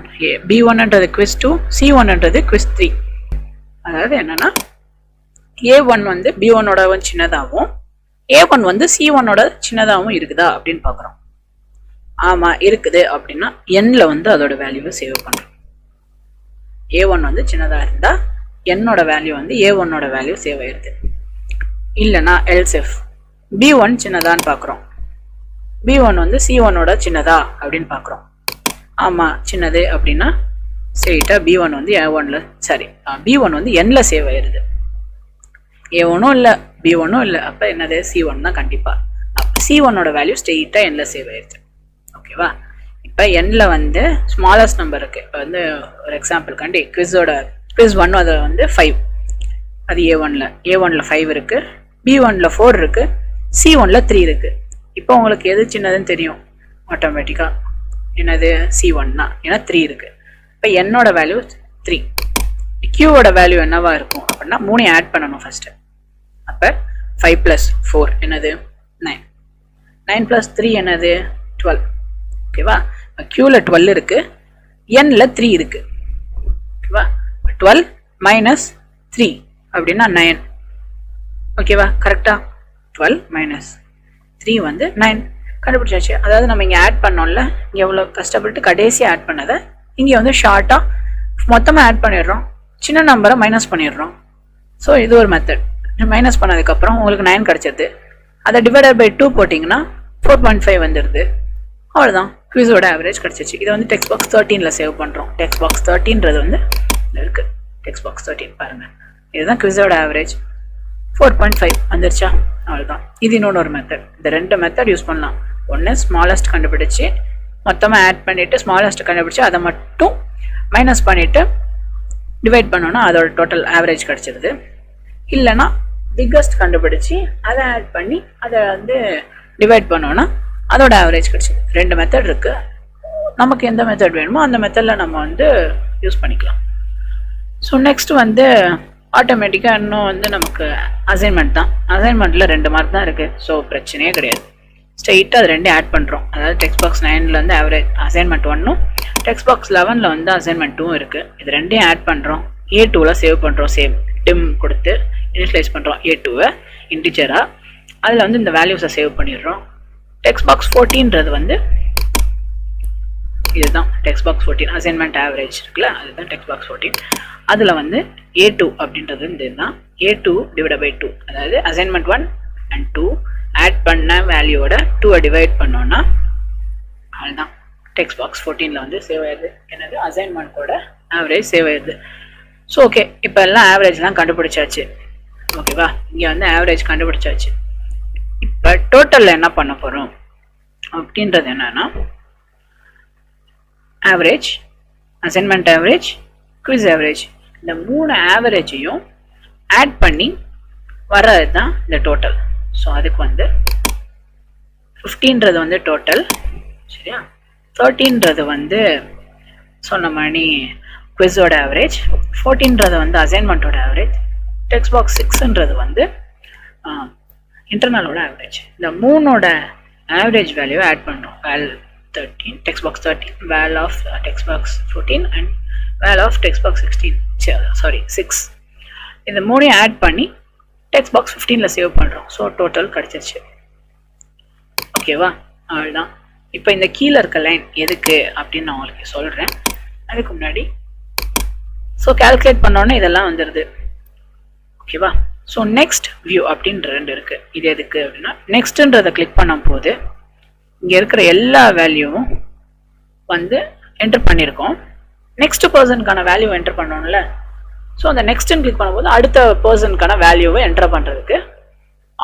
B1ன்றது quiz 2, C1ன்றது quiz 3. அதாவது என்னன்னா A1 வந்து B1ஓட சின்னதாகவும் A1 வந்து C1ஓட சின்னதாகவும் இருக்குதா அப்படின்னு பார்க்குறோம். ஆமாம் இருக்குது அப்படின்னா n வந்து அதோட வேல்யூவை சேவ் பண்ணுறோம். A1 வந்து சின்னதாக இருந்தால் என்னோட வேல்யூ வந்து A1ஓட வேல்யூ சேவ் ஆயிடுது. இல்லைன்னா எல்ஸ் B1 சின்னதான்னு பார்க்குறோம், B1 வந்து C1ஓட சின்னதா அப்படின்னு பார்க்குறோம். ஆமாம் சின்னது அப்படின்னா ஸ்ட்ரெயிட்டாக B1 வந்து B1 வந்து Nல சேவ் ஆயிடுது. A1ம் இல்லை B1ம் இல்லை, அப்போ என்னது C1 தான் கண்டிப்பாக. அப்போ C1ஓட வேல்யூ ஸ்ட்ரெயிட்டாக Nல சேவ் ஆயிடுது. ஓகேவா? இப்போ Nல வந்து ஸ்மாலஸ்ட் நம்பர் இருக்குது. இப்போ வந்து ஒரு எக்ஸாம்பிள் quiz 1 அது வந்து 5, அது A1ல் 5 இருக்குது, B1ல் 4 இருக்குது, C1ல் 3 இருக்குது. இப்போ உங்களுக்கு எது சின்னதுன்னு தெரியும் ஆட்டோமேட்டிக்காக, என்னது C1 தான், ஏன்னா 3 இருக்குது. இப்போ என்னோட வேல்யூ 3, Qவோட வேல்யூ என்னவா இருக்கும் அப்படின்னா 3 ஆட் பண்ணணும் ஃபர்ஸ்ட்டு. அப்போ 5 + 4 என்னது 9, 9 + 3 என்னது 12. ஓகேவா? Qவில் 12 இருக்குது, Nல 3 இருக்குது. ஓகேவா? 12 - 3 அப்படின்னா 9. ஓகேவா? கரெக்டா? 12 - 3 வந்து 9 கண்டுபிடிச்சாச்சு. அதாவது நம்ம இங்கே ஆட் பண்ணோம்ல, இங்கே எவ்வளோ கஷ்டப்பட்டு கடைசியாக ஆட் பண்ணதை இங்கே வந்து ஷார்ட்டாக மொத்தமாக ஆட் பண்ணிடுறோம், சின்ன நம்பரை மைனஸ் பண்ணிடுறோம். ஸோ இது ஒரு மெத்தட். மைனஸ் பண்ணதுக்கப்புறம் உங்களுக்கு 9 கிடச்சிருது. அதை டிவைடட் பை 2 போட்டிங்கன்னா 4.5 வந்துடுது. அவ்வளோதான், குவிஸோட ஆவரேஜ் கிடச்சிச்சு. இதை வந்து டெக்ஸ்ட் பாக்ஸ் 13ல் சேவ் பண்ணுறோம். டெக்ஸ்ட் பாக்ஸ் 13ன்றது வந்து இருக்குது. டெக்ஸ்ட் பாக்ஸ் 13 பாருங்கள், இதுதான் குவிஸோட ஆவரேஜ். 4.5 வந்துருச்சா? அவ்வளோதான். இது இன்னொரு மெத்தட். இந்த 2 மெத்தட் யூஸ் பண்ணலாம். ஒன்று ஸ்மாலஸ்ட் கண்டுபிடிச்சி மொத்தமாக ஆட் பண்ணிவிட்டு ஸ்மாலஸ்ட் கண்டுபிடிச்சி அதை மட்டும் மைனஸ் பண்ணிவிட்டு டிவைட் பண்ணோன்னா அதோட டோட்டல் ஆவரேஜ் கிடச்சிருது. இல்லைனா பிக்கஸ்ட் கண்டுபிடிச்சி அதை ஆட் பண்ணி அதை வந்து டிவைட் பண்ணோன்னா அதோட ஆவரேஜ் கிடச்சிது. 2 மெத்தட் இருக்குது. நமக்கு எந்த மெத்தட் வேணுமோ அந்த மெத்தடில் நம்ம வந்து யூஸ் பண்ணிக்கலாம். ஸோ நெக்ஸ்ட் வந்து ஆட்டோமேட்டிக்காக இன்னும் வந்து நமக்கு அசைன்மெண்ட் தான். அசைன்மெண்ட்டில் 2 மார்க் தான் இருக்குது. ஸோ பிரச்சனையே கிடையாது. ஸ்ட்ரெயிட்டாக அது 2 ஆட் பண்ணுறோம். அதாவது டெக்ஸ்ட் பாக்ஸ் 9ல் வந்து ஆவரேஜ் அசைன்மெண்ட் 1ம் டெக்ஸ்ட் பாக்ஸ் 11ல் வந்து அசைன்மெண்ட் 2ம் இருக்குது. இது 2 ஆட் பண்ணுறோம். A2வில் சேவ் பண்ணுறோம். சேவ் டிம் கொடுத்து இனிஷியலைஸ் பண்ணுறோம் A2வை இன்டிஜராக. அதில் வந்து இந்த வேல்யூஸை சேவ் பண்ணிடுறோம். டெக்ஸ்ட் பாக்ஸ் 14ன்றது வந்து இதுதான் டெக்ஸ்ட் பாக்ஸ் 14 அசைன்மெண்ட் ஆவரேஜ் இருக்குல்ல, அதுதான் டெக்ஸ்ட் பாக்ஸ் 14. அதில் வந்து A2 அப்படின்றது இந்த இதுதான் A2 டிவைட் பை 2. அதாவது அசைன்மெண்ட் 1 அண்ட் 2 ஆட் பண்ண வேல்யூவோட 2வை டிவைட் பண்ணோன்னா அதுதான் டெக்ஸ்ட் பாக்ஸ் 14ல் வந்து சேவ் ஆயிடுது. என்னது அசைன்மெண்ட்டோட ஆவரேஜ் சேவ் ஆயிடுது. ஸோ ஓகே, இப்போ எல்லாம் ஆவரேஜ்லாம் கண்டுபிடிச்சாச்சு. ஓகேவா? இங்கே வந்து ஆவரேஜ் கண்டுபிடிச்சாச்சு. இப்போ டோட்டலில் என்ன பண்ண போகிறோம் அப்படின்றது என்னன்னா average, assignment average, quiz average, இந்த 3 ஆவரேஜையும் ஆட் பண்ணி வர்றது தான் இந்த டோட்டல். ஸோ அதுக்கு வந்து 15ன்றது வந்து டோட்டல், சரியா? 13ன்றது வந்து சொன்ன மாதிரி குவிஸோட ஆவரேஜ், 14ன்றது வந்து அசைன்மெண்ட்டோட ஆவரேஜ், டெக்ஸ்ட் பாக்ஸ் 6ன்றது வந்து இன்டர்னலோட ஆவரேஜ். இந்த 3ஓட ஆவரேஜ் வேல்யூவை ஆட் பண்ணுறோம். வேல் 13, text box 13, val of text box 14 and val of text box 16. Sorry 6. இந்த 3ஐயும் ஆட் பண்ணி text box 15ல சேவ் பண்ணுறோம். ஸோ டோட்டல் கிடச்சிருச்சு. ஓகேவா? அவ்வளோதான். இப்போ இந்த கீழே இருக்க லைன் எதுக்கு அப்படின்னு நான் உங்களுக்கு சொல்கிறேன். அதுக்கு முன்னாடி ஸோ கால்குலேட் பண்ணோன்னே இதெல்லாம் வந்துடுது. ஓகேவா? ஸோ நெக்ஸ்ட் வியூ அப்படின்ற 2 இருக்குது. இது எதுக்கு அப்படின்னா நெக்ஸ்ட்ன்றதை கிளிக் பண்ணும் போது இங்கே இருக்கிற எல்லா வேல்யூவும் வந்து என்டர் பண்ணியிருக்கோம். நெக்ஸ்ட் பர்சனுக்கான வேல்யூ என்டர் பண்ணோம்ல. ஸோ அந்த நெக்ஸ்ட்னு கிளிக் பண்ணும்போது அடுத்த பர்சனுக்கான வேல்யூவை என்டர் பண்ணுறதுக்கு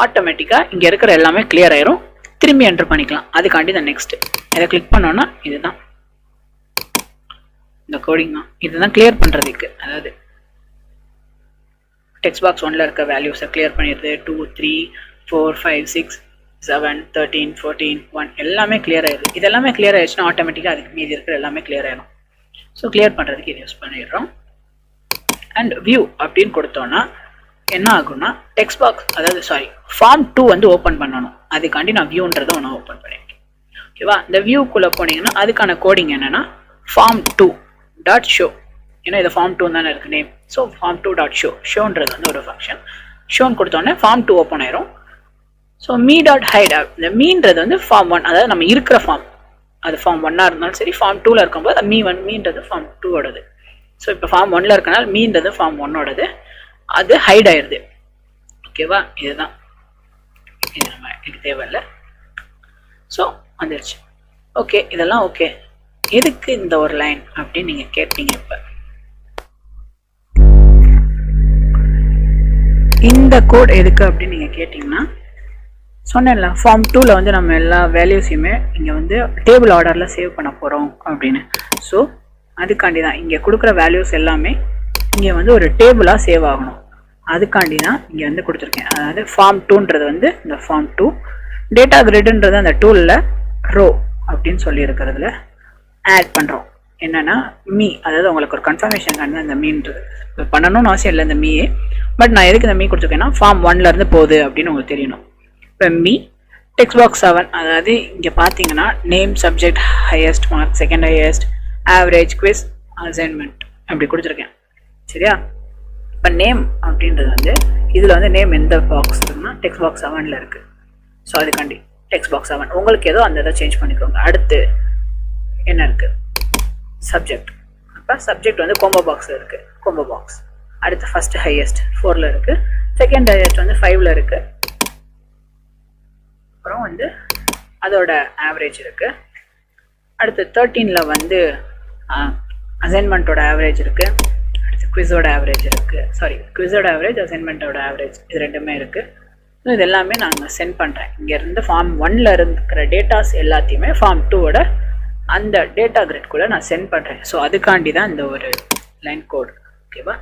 ஆட்டோமேட்டிக்காக இங்கே இருக்கிற எல்லாமே கிளியர் ஆயிரும். திரும்பி என்டர் பண்ணிக்கலாம். அதுக்காண்டி தான் நெக்ஸ்ட் இதை கிளிக் பண்ணோன்னா இதுதான் இந்த கோடிங் தான். இதுதான் கிளியர் பண்ணுறதுக்கு. அதாவது டெக்ஸ்ட் பாக்ஸ் 1ல் இருக்க வேல்யூஸை கிளியர் பண்ணிடுது. 2, 3, 4, 5, 6, 7, 13, 14, 1 எல்லாமே கிளியர் ஆயிடுது. இதெல்லாமே கிளியர் ஆயிடுச்சுன்னா ஆட்டோமேட்டிக்காக அதுக்கு மீதி இருக்கிற எல்லாமே கிளியர் ஆயிடும். ஸோ கிளியர் பண்ணுறதுக்கு இது யூஸ் பண்ணிடுறோம். அண்ட் வியூ அப்படின்னு கொடுத்தோன்னா என்ன ஆகும்னா டெக்ஸ்ட் பாக்ஸ், அதாவது சாரி ஃபார்ம் 2 வந்து ஓப்பன் பண்ணணும். அதுக்காண்டி நான் வியூன்றதை ஒன்று ஓப்பன் பண்ணியிருக்கேன். ஓகேவா? இந்த வியூக்குள்ளே போனீங்கன்னா அதுக்கான கோடிங் என்னென்னா ஃபார்ம் 2 டாட் ஷோ. ஏன்னா இது ஃபார்ம் 2 தானே இருக்கு name. So form 2 dot show. ஷோன்றது வந்து ஒரு ஃபங்க்ஷன். ஷோன்னு கொடுத்தோன்னே ஃபார்ம் 2 ஓப்பன் ஆயிரும். ஸோ மீ டாட் ஹைட், இந்த மீன்றது வந்து ஃபார்ம் 1, அதாவது நம்ம இருக்கிற ஃபார்ம். அது ஃபார்ம் 1ஆக இருந்தாலும் சரி, ஃபார்ம் 2ல் இருக்கும்போது அது மீன்றது ஃபார்ம் 2ஓடது. ஸோ இப்போ ஃபார்ம் 1ல் இருக்கனால மீன்றது ஃபார்ம் 1ஓடது. அது ஹைட் ஆயிடுது. ஓகேவா? இதுதான். இது நம்ம எனக்கு தேவையில்லை. ஸோ வந்துடுச்சு. ஓகே, இதெல்லாம் ஓகே. எதுக்கு இந்த ஒரு லைன் அப்படின்னு நீங்கள் கேட்பீங்க. இப்போ இந்த கோட் எதுக்கு அப்படின்னு நீங்கள் கேட்டிங்கன்னா சொன்னேன்ல ஃபார்ம் 2ல் வந்து நம்ம எல்லா வேல்யூஸையுமே இங்கே வந்து டேபிள் ஆர்டரில் சேவ் பண்ண போகிறோம் அப்படின்னு. ஸோ அதுக்காண்டி தான் இங்கே கொடுக்குற வேல்யூஸ் எல்லாமே இங்கே வந்து ஒரு டேபிளாக சேவ் ஆகணும். அதுக்காண்டி தான் இங்கே வந்து கொடுத்துருக்கேன். அதாவது ஃபார்ம் 2ன்றது வந்து இந்த ஃபார்ம் 2, டேட்டா கிரிட்ன்றது அந்த டூலில் ரோ அப்படின்னு சொல்லியிருக்கிறதுல ஆட் பண்ணுறோம். என்னென்னா மீ, அதாவது உங்களுக்கு ஒரு கன்ஃபர்மேஷன் காண்டி இந்த மீன்றது இப்போ பண்ணணும்னு அவசியம் இல்லை இந்த மீயே. பட் நான் எதுக்கு இந்த மீ கொடுத்துருக்கேன்னா ஃபார்ம் 1லேருந்து போகுது அப்படின்னு உங்களுக்கு தெரியணும். இப்போ மீ டெக்ஸ்ட் பாக்ஸ் 7, அதாவது இங்கே பார்த்தீங்கன்னா name, subject, highest mark, second highest, average, quiz, assignment அப்படி கொடுத்துருக்கேன். சரியா? இப்போ நேம் அப்படின்றது வந்து இதில் வந்து நேம் எந்த பாக்ஸ் இருக்குன்னா டெக்ஸ்ட் பாக்ஸ் 7ல் இருக்குது. ஸோ அதுக்காண்டி டெக்ஸ்ட் பாக்ஸ் 7 உங்களுக்கு ஏதோ அந்த இதை சேஞ்ச் பண்ணிக்கோங்க. அடுத்து என்ன இருக்குது? சப்ஜெக்ட். அப்போ சப்ஜெக்ட் வந்து கோம்போ பாக்ஸில் இருக்குது. Combo box. அடுத்து ஃபஸ்ட்டு ஹையஸ்ட் 4ல் இருக்குது. செகண்ட் ஹையஸ்ட் வந்து 5ல் இருக்குது. அப்புறம் வந்து அதோட ஆவரேஜ் இருக்குது. அடுத்து 13ல் வந்து அசைன்மெண்ட்டோட ஆவரேஜ் இருக்குது. அடுத்து குவிஸோட ஆவரேஜ் இருக்குது, குவிஸோட ஆவரேஜ், அசைன்மெண்ட்டோட ஆவரேஜ், இது ரெண்டுமே இருக்குது. ஸோ இது எல்லாமே நான் சென்ட் பண்ணுறேன். இங்கேருந்து ஃபார்ம் 1ல் இருக்கிற டேட்டாஸ் எல்லாத்தையுமே ஃபார்ம் 2வோட அந்த டேட்டா கிரிட்குள்ளே நான் சென்ட் பண்ணுறேன். ஸோ அதுக்காண்டி தான் இந்த ஒரு லைன் கோடு. ஓகேவா?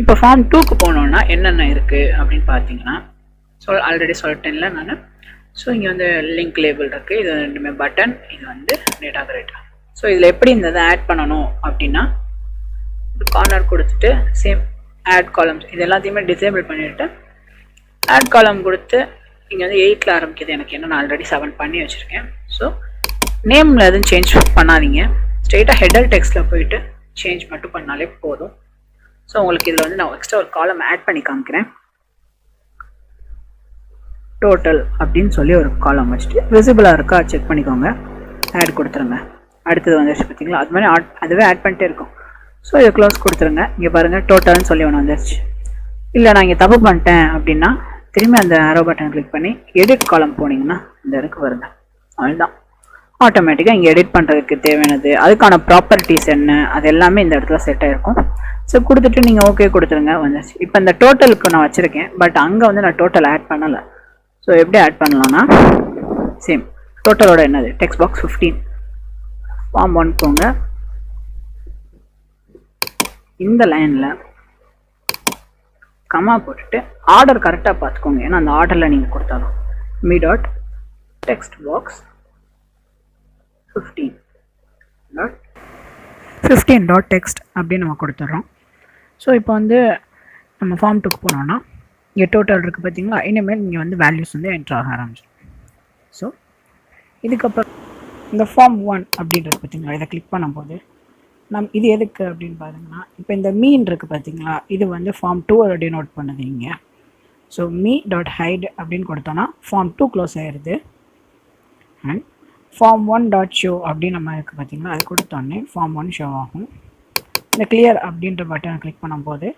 இப்போ ஃபார்ம் 2க்கு போனோன்னா என்னென்ன இருக்குது அப்படின்னு பார்த்தீங்கன்னா, ஆல்ரெடி சொல்லிட்டேன்ல நான். ஸோ இங்கே வந்து லிங்க் லேபிள் இருக்குது, இது ரெண்டுமே பட்டன், இது வந்து டேட்டா கிரிட். ஸோ இதில் எப்படி இந்த இதை ஆட் பண்ணணும் அப்படின்னா, கார்னர் கொடுத்துட்டு சேம் ஆட் காலம்ஸ் இது எல்லாத்தையுமே டிசேபிள் பண்ணிவிட்டு ஆட் காலம் கொடுத்து இங்கே வந்து 8ல் ஆரம்பிக்குது. எனக்கு என்ன, நான் ஆல்ரெடி 7 பண்ணி வச்சுருக்கேன். ஸோ நேமில் எதுவும் சேஞ்ச் பண்ணாதீங்க, ஸ்ட்ரெயிட்டாக ஹெடர் டெக்ஸ்ட்டில் போயிட்டு சேஞ்ச் மட்டும் பண்ணாலே போதும். ஸோ உங்களுக்கு இதில் வந்து நான் எக்ஸ்ட்ரா ஒரு காலம் ஆட் பண்ணி காமிக்கிறேன். டோட்டல் அப்படின்னு சொல்லி ஒரு காலம் வச்சுட்டு விசிபிளாக இருக்கா செக் பண்ணிக்கோங்க, ஆட் கொடுத்துருங்க. அடுத்தது வந்துருச்சு பார்த்தீங்களா, அது மாதிரி அதுவே ஆட் பண்ணிட்டே இருக்கும். ஸோ இதை க்ளோஸ் கொடுத்துருங்க. இங்கே பாருங்கள் டோட்டல்னு சொல்லி ஒன்று வந்துருச்சு. இல்லை நான் இங்கே தப்பு பண்ணிட்டேன் அப்படின்னா திரும்பி அந்த ஆரோ பட்டன் கிளிக் பண்ணி எடிட் காலம் போனீங்கன்னா இந்த இருக்கு வருங்க. அதுதான் ஆட்டோமேட்டிக்காக இங்கே எடிட் பண்ணுறதுக்கு தேவையானது, அதுக்கான ப்ராப்பர்ட்டிஸ் என்ன, அது எல்லாமே இந்த இடத்துல செட் ஆகிருக்கும். ஸோ கொடுத்துட்டு நீங்கள் ஓகே கொடுத்துருங்க, வந்துருச்சு. இப்போ இந்த டோட்டலுக்கு நான் வச்சுருக்கேன், பட் அங்கே வந்து நான் டோட்டல் ஆட் பண்ணலை. ஸோ எப்படி ஆட் பண்ணலான்னா, சேம் டோட்டலோட என்னது டெக்ஸ்ட் பாக்ஸ் 15 ஃபார்ம் 1 போங்க. இந்த லைனில் கமா போட்டுட்டு ஆர்டர் கரெக்டாக பார்த்துக்கோங்க, ஏன்னா அந்த ஆர்டரில் நீங்கள் கொடுத்தாலும் me dot text box 15 dot text அப்படின்னு நம்ம கொடுத்துட்றோம். ஸோ இப்போ வந்து நம்ம ஃபார்ம் 2க்கு போனோன்னா இங்கே டோட்டல் இருக்குது பார்த்தீங்களா, இனிமேல் இங்கே வந்து வேல்யூஸ் வந்து என்ட்ரு ஆக ஆரம்பிச்சிடும். ஸோ இதுக்கப்புறம் இந்த ஃபார்ம் 1 அப்படின்றது பார்த்தீங்களா, இதை கிளிக் பண்ணும்போது இது எதுக்கு அப்படின்னு பார்த்தீங்கன்னா, இப்போ இந்த மீன் இருக்குது பார்த்தீங்களா, இது வந்து ஃபார்ம் 2 டினோட் பண்ணுது இங்கே. ஸோ மீ டாட் ஹைட் அப்படின்னு கொடுத்தோன்னா ஃபார்ம் 2 க்ளோஸ் ஆயிடுது. அண்ட் ஃபார்ம் 1 டாட் ஷோ அப்படின்னு நம்ம இருக்குது பார்த்தீங்களா, அது கொடுத்தோன்னே ஃபார்ம் 1 ஷோ ஆகும். இந்த கிளியர் அப்படின்ற பட்டனை கிளிக் பண்ணும்போது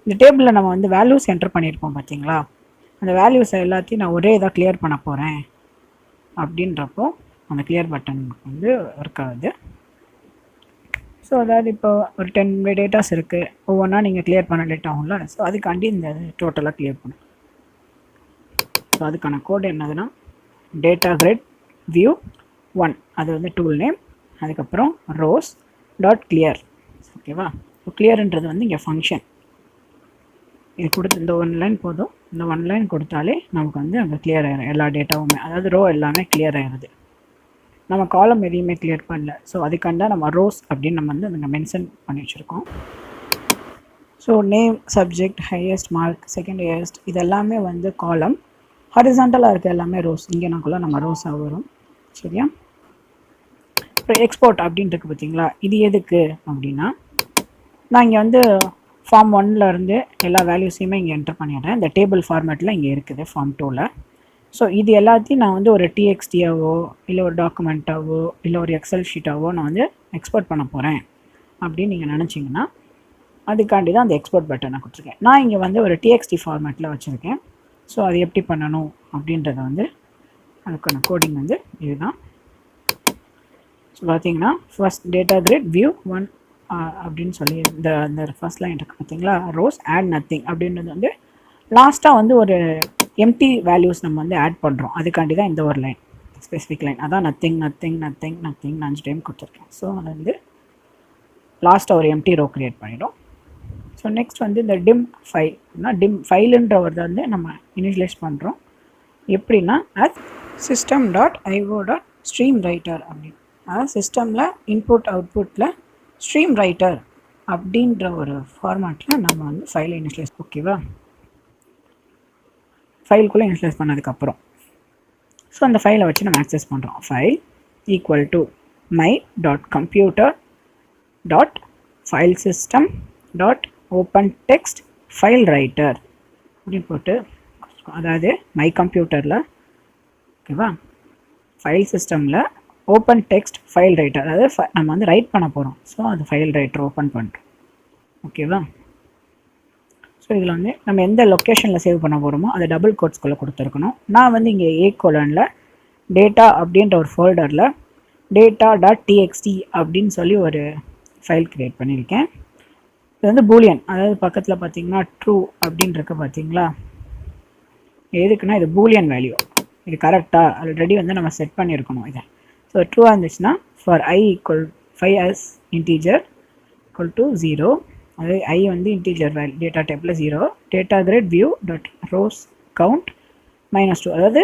இந்த டேபிளில் நம்ம வந்து வேல்யூஸ் என்டர் பண்ணியிருப்போம் பார்த்தீங்களா, அந்த வேல்யூஸை எல்லாத்தையும் நான் ஒரே இதாக கிளியர் பண்ண போகிறேன் அப்படின்றப்போ அந்த கிளியர் பட்டன் வந்து ஒர்க் ஆகுது. ஸோ அதாவது இப்போ ஒரு 10 டேட்டாஸ் இருக்குது, ஒவ்வொன்றா நீங்கள் கிளியர் பண்ண லேட் ஆகும்ல. ஸோ அதுக்காண்டி இந்த டோட்டலாக கிளியர் பண்ணும். ஸோ அதுக்கான கோட் என்னதுன்னா டேட்டா கிரிட் வியூ 1, அது வந்து டூல் நேம், அதுக்கப்புறம் ரோஸ் டாட் கிளியர். ஓகேவா? ஸோ கிளியர்ன்றது வந்து இங்கே ஃபங்க்ஷன். இது கொடுத்து இந்த 1 லைன் போதும், இந்த 1 லைன் கொடுத்தாலே நமக்கு வந்து அங்கே கிளியர் ஆகிடும் எல்லா டேட்டாவுமே, அதாவது ரோ எல்லாமே கிளியர் ஆகிடுது. நம்ம காலம் எதையுமே கிளியர் பண்ணல. ஸோ அதுக்காண்டா நம்ம ரோஸ் அப்படின்னு நம்ம வந்து அங்கே மென்ஷன் பண்ணி வச்சுருக்கோம். So name, subject, highest mark, second highest, இது எல்லாமே வந்து காலம். ஹாரிசான்டலாக இருக்க எல்லாமே ரோஸ், இங்கே நாக்குள்ள நம்ம ரோஸாக வரும். சரியா? அப்புறம் எக்ஸ்போர்ட் அப்படின்ட்டு இருக்குது பார்த்தீங்களா, இது எதுக்கு அப்படின்னா, நான் இங்கே வந்து ஃபார்ம் 1ல் இருந்து எல்லா வேல்யூஸையுமே இங்கே என்டர் பண்ணிடுறேன். இந்த டேபிள் ஃபார்மேட்டில் இங்கே இருக்குது ஃபார்ம் 2ல். ஸோ இது எல்லாத்தையும் நான் வந்து ஒரு டிஎக்ஸ்டியாவோ இல்லை ஒரு டாக்குமெண்ட்டாவோ இல்லை ஒரு எக்ஸல் ஷீட்டாவோ நான் வந்து எக்ஸ்போர்ட் பண்ண போகிறேன் அப்படின்னு நீங்கள் நினச்சிங்கன்னா அதுக்காண்டி தான் அந்த எக்ஸ்போர்ட் பட்டனை கொடுத்துருக்கேன். நான் இங்கே வந்து ஒரு டிஎக்ஸ்டி ஃபார்மேட்டில் வச்சுருக்கேன். ஸோ அது எப்படி பண்ணணும் அப்படின்றத வந்து அதுக்கான கோடிங் வந்து இதுதான். ஸோ பார்த்தீங்கன்னா ஃபர்ஸ்ட் டேட்டா கிரிட் வியூ 1 அப்படின்னு சொல்லி இந்த ஃபர்ஸ்ட் லைன் இருக்குது பார்த்தீங்களா, ரோஸ் ஆட் நத்திங் அப்படின்றது வந்து லாஸ்ட்டாக வந்து ஒரு எம்டி வேல்யூஸ் நம்ம வந்து ஆட் பண்ணுறோம். அதுக்காண்டி தான் இந்த ஒரு லைன், ஸ்பெசிஃபிக் லைன். அதான் nothing nothing nothing nothing 5 time கொடுத்துருக்கேன். ஸோ அது வந்து லாஸ்ட்டாக ஒரு எம்டி ரோ க்ரியேட் பண்ணிடும். ஸோ நெக்ஸ்ட் வந்து இந்த டிம் ஃபைல்னா டிம் ஃபைலுன்றவர் வந்து நம்ம இனிஷியலைஸ் பண்ணுறோம். எப்படின்னா system dot IO dot stream writer அப்படின்னு, அதாவது சிஸ்டமில் இன்புட் அவுட்புட்டில் ஸ்ட்ரீம் ரைட்டர் அப்படின்ற ஒரு ஃபார்மேட்டில் நம்ம வந்து ஃபைலை இனிஷியலைஸ். ஓகேவா? ஃபைலுக்குள்ளே இன்ஸ்டால் பண்ணதுக்கப்புறம் ஸோ அந்த ஃபைலை வச்சு நம்ம ஆக்சஸ் பண்ணுறோம். File equal to my dot computer dot file system dot open text file writer அப்படின்னு போட்டு, அதாவது மை கம்ப்யூட்டரில் ஓகேவா ஃபைல் சிஸ்டமில் ஓப்பன் டெக்ஸ்ட் ஃபைல் ரைட்டர், அதாவது நம்ம வந்து ரைட் பண்ண போகிறோம். ஸோ அது ஃபைல் ரைட்டர் ஓப்பன் பண்ணுறோம். ஓகேவா? ஸோ இதில் வந்து நம்ம எந்த லொக்கேஷனில் சேவ் பண்ண போகிறோமோ அதை டபுள் கோட்ஸ்குள்ளே கொடுத்துருக்கணும். நான் வந்து இங்கே A:\, டேட்டா அப்படின்ற ஒரு ஃபோல்டரில் data.txt அப்படின்னு சொல்லி ஒரு ஃபைல் க்ரியேட் பண்ணியிருக்கேன். இது வந்து பூலியன், அதாவது பக்கத்தில் பார்த்தீங்கன்னா ட்ரூ அப்படின்னு இருக்கு பார்த்தீங்களா, எதுக்குன்னா இது பூலியன் வேல்யூ, இது கரெக்டாக ஆல்ரெடி வந்து நம்ம செட் பண்ணியிருக்கணும் இதை. ஸோ ட்ரூவாக இருந்துச்சுன்னா for i equal 5 as integer equal to 0, அதாவது i வந்து இன்டீஜர் வேல்யூ டேட்டா டைப்பில் 0, data grid view dot rows count -2, அதாவது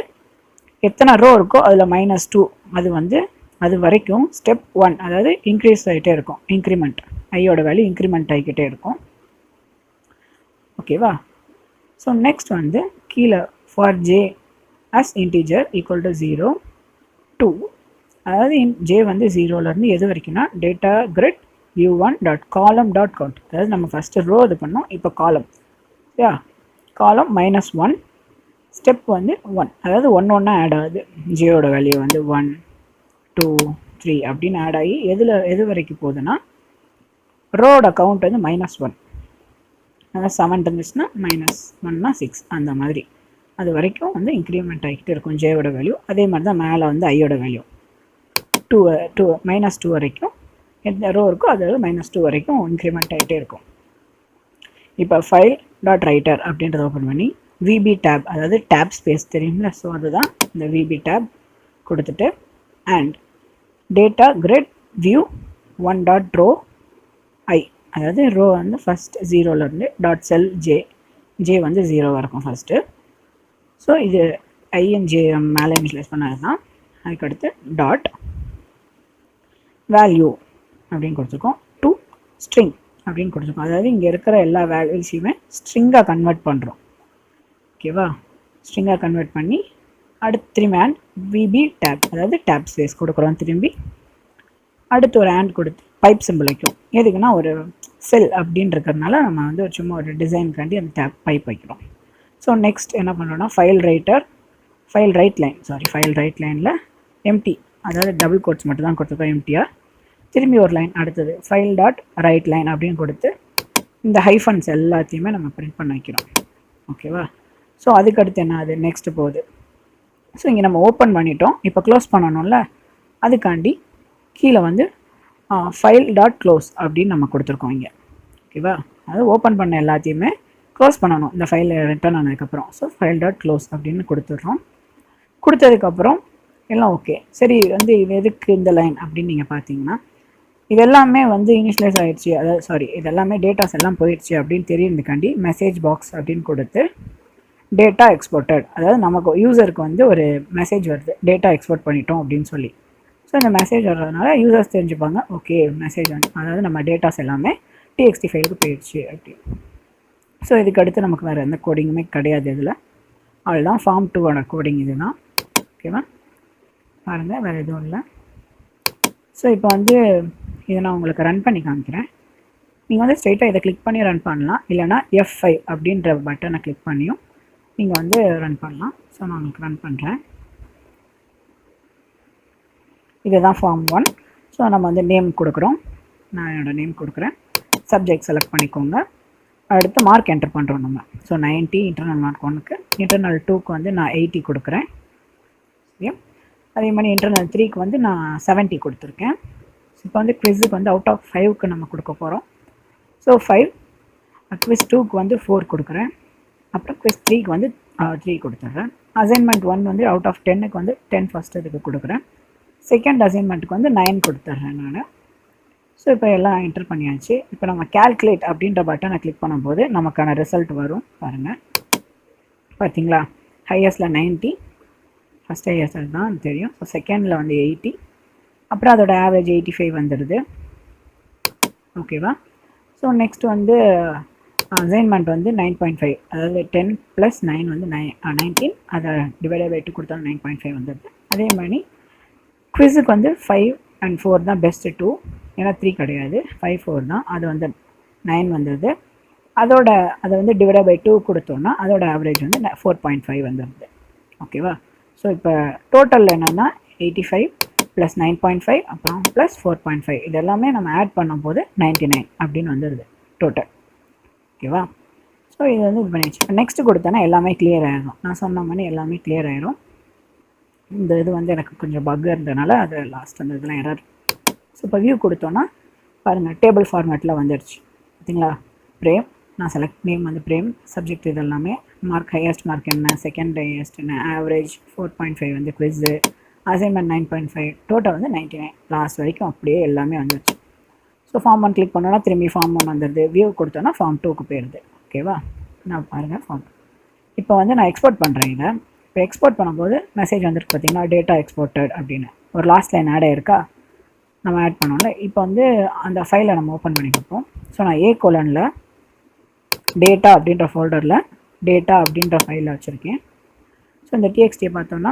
எத்தனை ரோ இருக்கோ அதில் -2, அது வந்து அது வரைக்கும் ஸ்டெப் 1, அதாவது இன்க்ரீஸ் ஆகிட்டே இருக்கும், இன்க்ரிமெண்ட் ஐயோட வேல்யூ இன்க்ரிமெண்ட் ஆகிக்கிட்டே இருக்கும். ஓகேவா? ஸோ நெக்ஸ்ட் வந்து கீழே for J as integer equal to 0 2, அதாவது ஜே வந்து 0லேருந்து எது வரைக்கும்னா டேட்டா கிரிட் வியூ 1 டாட் காலம் டாட் கவுண்ட், அதாவது நம்ம ஃபஸ்ட்டு ரோ இது பண்ணோம், இப்போ காலம், யா காலம் -1, ஸ்டெப் வந்து 1, அதாவது 1 1 ஆட் ஆகுது, ஜேயோட வேல்யூ வந்து 1 2 3 அப்படின்னு ஆட் ஆகி எது வரைக்கும் போகுதுன்னா ரோட கவுண்ட் வந்து -1, அதாவது 7 இருந்துச்சுன்னா -1னா 6, அந்த மாதிரி அது வரைக்கும் வந்து இன்க்ரிமெண்ட் ஆகிக்கிட்டு இருக்கும் ஜேயோட வேல்யூ. அதே மாதிரி தான் மேலே வந்து ஐயோட வேல்யூ 2 -2 வரைக்கும் எந்த ரோ இருக்கோ அது -2 வரைக்கும் இன்க்ரிமெண்ட் ஆகிட்டே இருக்கும். இப்போ ஃபைல் டாட் ரைட்டர் அப்படின்றத ஓப்பன் பண்ணி விபி டேப், அதாவது டேப் ஸ்பேஸ் தெரியுங்களா, ஸோ அதுதான் இந்த விபி டேப் கொடுத்துட்டு and data grid view 1 dot row I, அதாவது ரோ வந்து ஃபஸ்ட் 0லேருந்து டாட் செல் ஜே வந்து 0 இருக்கும் ஃபஸ்ட்டு. ஸோ இது ஐஎன்ஜே மேலே இனிஷியலைஸ் பண்ணது தான். அதுக்கடுத்து டாட் வேல்யூ அப்படின்னு கொடுத்துருக்கோம், டு ஸ்ட்ரிங் அப்படின்னு கொடுத்துருக்கோம், அதாவது இங்கே இருக்கிற எல்லா வேல்யூஸையுமே ஸ்ட்ரிங்காக கன்வெர்ட் பண்ணுறோம். ஓகேவா? ஸ்ட்ரிங்காக கன்வெர்ட் பண்ணி அடுத்து திரும்பி அண்ட் விபி டேப், அதாவது டேப் ஸ்பேஸ் கொடுக்குறோம், திரும்பி அடுத்து ஒரு ஆண்ட் கொடுத்து பைப் சிம்பிள் வைக்கும், எதுக்குன்னா ஒரு செல் அப்படின்னு இருக்கிறதுனால நம்ம வந்து சும்மா ஒரு டிசைனுக்காண்டி அந்த டேப் பைப் வைக்கிறோம். ஸோ நெக்ஸ்ட் என்ன பண்ணுறோன்னா ஃபைல் ரைட் லைனில் எம்டி, அதாவது டபுள் கோட்ஸ் மட்டும் தான் கொடுத்துருக்கோம் எம்டியாக, திரும்பி ஒரு லைன் அடுத்தது ஃபைல் டாட் ரைட் லைன் அப்படின்னு கொடுத்து இந்த ஹைஃபன்ஸ் எல்லாத்தையுமே நம்ம பிரிண்ட் பண்ண வைக்கிறோம். ஓகேவா? ஸோ அதுக்கடுத்து என்ன அது நெக்ஸ்ட்டு போகுது. ஸோ இங்கே நம்ம ஓப்பன் பண்ணிட்டோம், இப்போ க்ளோஸ் பண்ணணும்ல, அதுக்காண்டி கீழே வந்து ஃபைல் டாட் க்ளோஸ் அப்படின்னு நம்ம கொடுத்துருக்கோம் இங்கே. ஓகேவா? அது ஓப்பன் பண்ண எல்லாத்தையுமே க்ளோஸ் பண்ணணும் இந்த ஃபைல் ரிட்டர்ன் ஆனதுக்கப்புறம். ஸோ ஃபைல் டாட் க்ளோஸ் அப்படின்னு கொடுத்துட்றோம். கொடுத்ததுக்கப்புறம் எல்லாம் ஓகே. சரி, வந்து இது எதுக்கு இந்த லைன் அப்படின்னு நீங்கள் பார்த்தீங்கன்னா, இதெல்லாமே வந்து இனிஷியலைஸ் ஆகிடுச்சு, அதாவது இதெல்லாமே டேட்டாஸ் எல்லாம் போயிடுச்சு அப்படின்னு தெரியுதுக்காண்டி மெசேஜ் பாக்ஸ் அப்படின்னு கொடுத்து டேட்டா எக்ஸ்போர்ட்டட், அதாவது நமக்கு யூசருக்கு வந்து ஒரு மெசேஜ் வருது டேட்டா எக்ஸ்போர்ட் பண்ணிட்டோம் அப்படின்னு சொல்லி. ஸோ இந்த மெசேஜ் வர்றதுனால யூசர்ஸ் தெரிஞ்சுப்பாங்க, ஓகே மெசேஜ் வந்து அதாவது நம்ம டேட்டாஸ் எல்லாமே டிஎக்ஸ்டி ஃபைலுக்கு போயிடுச்சு அப்படின்னு. ஸோ இதுக்கு அடுத்து நமக்கு வேறு எந்த கோடிங்குமே கிடையாது இதில். அவ்வளோதான் ஃபார்ம் 2ஓட கோடிங் இது தான். ஓகேவா? பாருங்கள், வேறு எதுவும் இல்லை. ஸோ இப்போ வந்து இதை நான் உங்களுக்கு ரன் பண்ணி காமிக்கிறேன். நீங்கள் வந்து ஸ்ட்ரைட்டாக இதை கிளிக் பண்ணி ரன் பண்ணலாம், இல்லைனா F5 அப்படின்ற பட்டனை கிளிக் பண்ணியும் நீங்கள் வந்து ரன் பண்ணலாம். ஸோ நான் உங்களுக்கு ரன் பண்ணுறேன். இதுதான் ஃபார்ம் 1. ஸோ நம்ம வந்து நேம் கொடுக்குறோம், நான் என்னோடய நேம் கொடுக்குறேன், சப்ஜெக்ட் செலக்ட் பண்ணிக்கோங்க. அடுத்து மார்க் என்டர் பண்ணுறோம் நம்ம. ஸோ 90 இன்டர்னல் மார்க் 1க்கு, இன்டர்னல் 2க்கு வந்து நான் 80 கொடுக்குறேன். சரியா? அதே மாதிரி இன்டர்னல் 3க்கு வந்து நான் 70 கொடுத்துருக்கேன். இப்போ வந்து குவிஸுக்கு வந்து அவுட் ஆஃப் 5க்கு நம்ம கொடுக்க போகிறோம். ஸோ 5, குவிஸ் 2க்கு வந்து 4 கொடுக்குறேன், அப்புறம் குவிஸ் 3க்கு வந்து 3 கொடுத்துட்றேன். அசைன்மெண்ட் 1 வந்து அவுட் ஆஃப் 10க்கு வந்து 10 ஃபஸ்ட் இதுக்கு கொடுக்குறேன். செகண்ட் அசைன்மெண்ட்டுக்கு வந்து 9 கொடுத்துட்றேன் நான். ஸோ இப்போ எல்லாம் என்டர் பண்ணியாச்சு. இப்போ நம்ம கேல்குலேட் அப்படின்ற பட்டனை கிளிக் பண்ணும்போது நமக்கான ரிசல்ட் வரும். பாருங்கள், பார்த்தீங்களா? ஹையஸ்டில் 90, ஃபஸ்ட் ஹையஸ்ட் தான் தெரியும். ஸோ செகண்டில் வந்து 80, அப்புறம் அதோட ஆவரேஜ் 85 வந்துடுது. ஓகேவா? ஸோ நெக்ஸ்ட் வந்து அசைன்மெண்ட் வந்து 9.5, அதாவது 10 + 9 வந்து 19, அதை டிவைடட் பை 2 கொடுத்தாலும் 9.5 வந்துடுது. அதே மாதிரி குவிஸுக்கு வந்து 5 and 4 தான் பெஸ்ட்டு 2, ஏன்னா 3 கிடையாது, 5 4 தான், அது வந்து 9 வந்துடுது. அதை வந்து டிவைடட் பை 2 கொடுத்தோன்னா அதோட ஆவரேஜ் வந்து 4.5 வந்துடுது. ஓகேவா? ஸோ இப்போ டோட்டல் என்னென்னா 85 + 9.5 அப்புறம் + 4.5, இது எல்லாமே நம்ம ஆட் பண்ணும்போது 99 அப்படின்னு வந்துடுது டோட்டல். ஓகேவா? ஸோ இது வந்து இது பண்ணிடுச்சு. இப்போ நெக்ஸ்ட்டு கொடுத்தோன்னா எல்லாமே கிளியர் ஆகிடும். நான் சொன்ன மாதிரி எல்லாமே கிளியர் ஆகிடும். இந்த இது வந்து எனக்கு கொஞ்சம் பக் இருந்ததுனால அது லாஸ்ட் அந்த இதெல்லாம் எரர். ஸோ இப்போ வியூ கொடுத்தோன்னா பாருங்கள், டேபிள் ஃபார்மேட்டில் வந்துடுச்சு. பார்த்தீங்களா? பிரேம், நான் செலக்ட் நேம் வந்து பிரேம், சப்ஜெக்ட் இது எல்லாமே, மார்க் ஹையஸ்ட் மார்க் என்ன, செகண்ட் ஹையஸ்ட் என்ன, ஆவரேஜ் 4.5 வந்து குவிஸு, அசைன்மெண்ட் 9.5, டோட்டல் வந்து 99, லாஸ்ட் வரைக்கும் அப்படியே எல்லாமே வந்துருச்சு. ஸோ ஃபார்ம் 1 கிளிக் பண்ணோன்னா திரும்பி ஃபார்ம் 1 வந்துடுது, வியூ கொடுத்தோன்னா ஃபார்ம் 2க்கு போயிடுது. ஓகேவா, நான் பாருங்கள் ஃபார்ம். இப்போ வந்து நான் எக்ஸ்போர்ட் பண்ணுறேன் இதை. இப்போ எக்ஸ்போர்ட் பண்ணும்போது மெசேஜ் வந்துருக்கு பார்த்தீங்கன்னா, டேட்டா எக்ஸ்போர்ட்டட் அப்படின்னு ஒரு லாஸ்ட் லைன் ஆட் ஆயிருக்கா, நம்ம ஆட் பண்ணோம்ல. இப்போ வந்து அந்த ஃபைலை நம்ம ஓப்பன் பண்ணி பார்ப்போம். ஸோ நான் A:, டேட்டா அப்படின்ற ஃபோல்டரில் டேட்டா அப்படின்ற ஃபைலில் வச்சுருக்கேன். ஸோ இந்த TXT பார்த்தோன்னா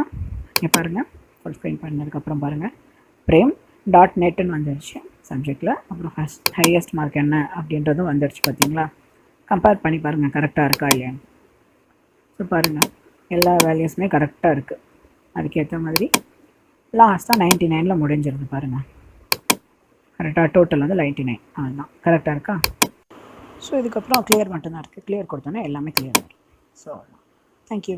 இங்கே பாருங்கள், ஃபுல் ஸ்க்ரீன் பண்ணதுக்கப்புறம் பாருங்கள், பிரேம் .netன்னு வந்துடுச்சு சப்ஜெக்டில். அப்புறம் ஹையஸ்ட் மார்க் என்ன அப்படின்றதும் வந்துடுச்சு பார்த்தீங்களா. கம்பேர் பண்ணி பாருங்கள் கரெக்டாக இருக்கா இல்லையான்னு. ஸோ பாருங்கள் எல்லா வேல்யூஸுமே கரெக்டாக இருக்குது. அதுக்கேற்ற மாதிரி லாஸ்ட்டாக 99ல் முடிஞ்சிருது பாருங்கள். கரெக்டாக டோட்டல் வந்து 99, அதுதான் கரெக்டாக இருக்கா. ஸோ இதுக்கப்புறம் கிளியர் மட்டும்தான் இருக்குது. கிளியர் கொடுத்தோன்னே எல்லாமே கிளியர் ஆகிடும். So thank you.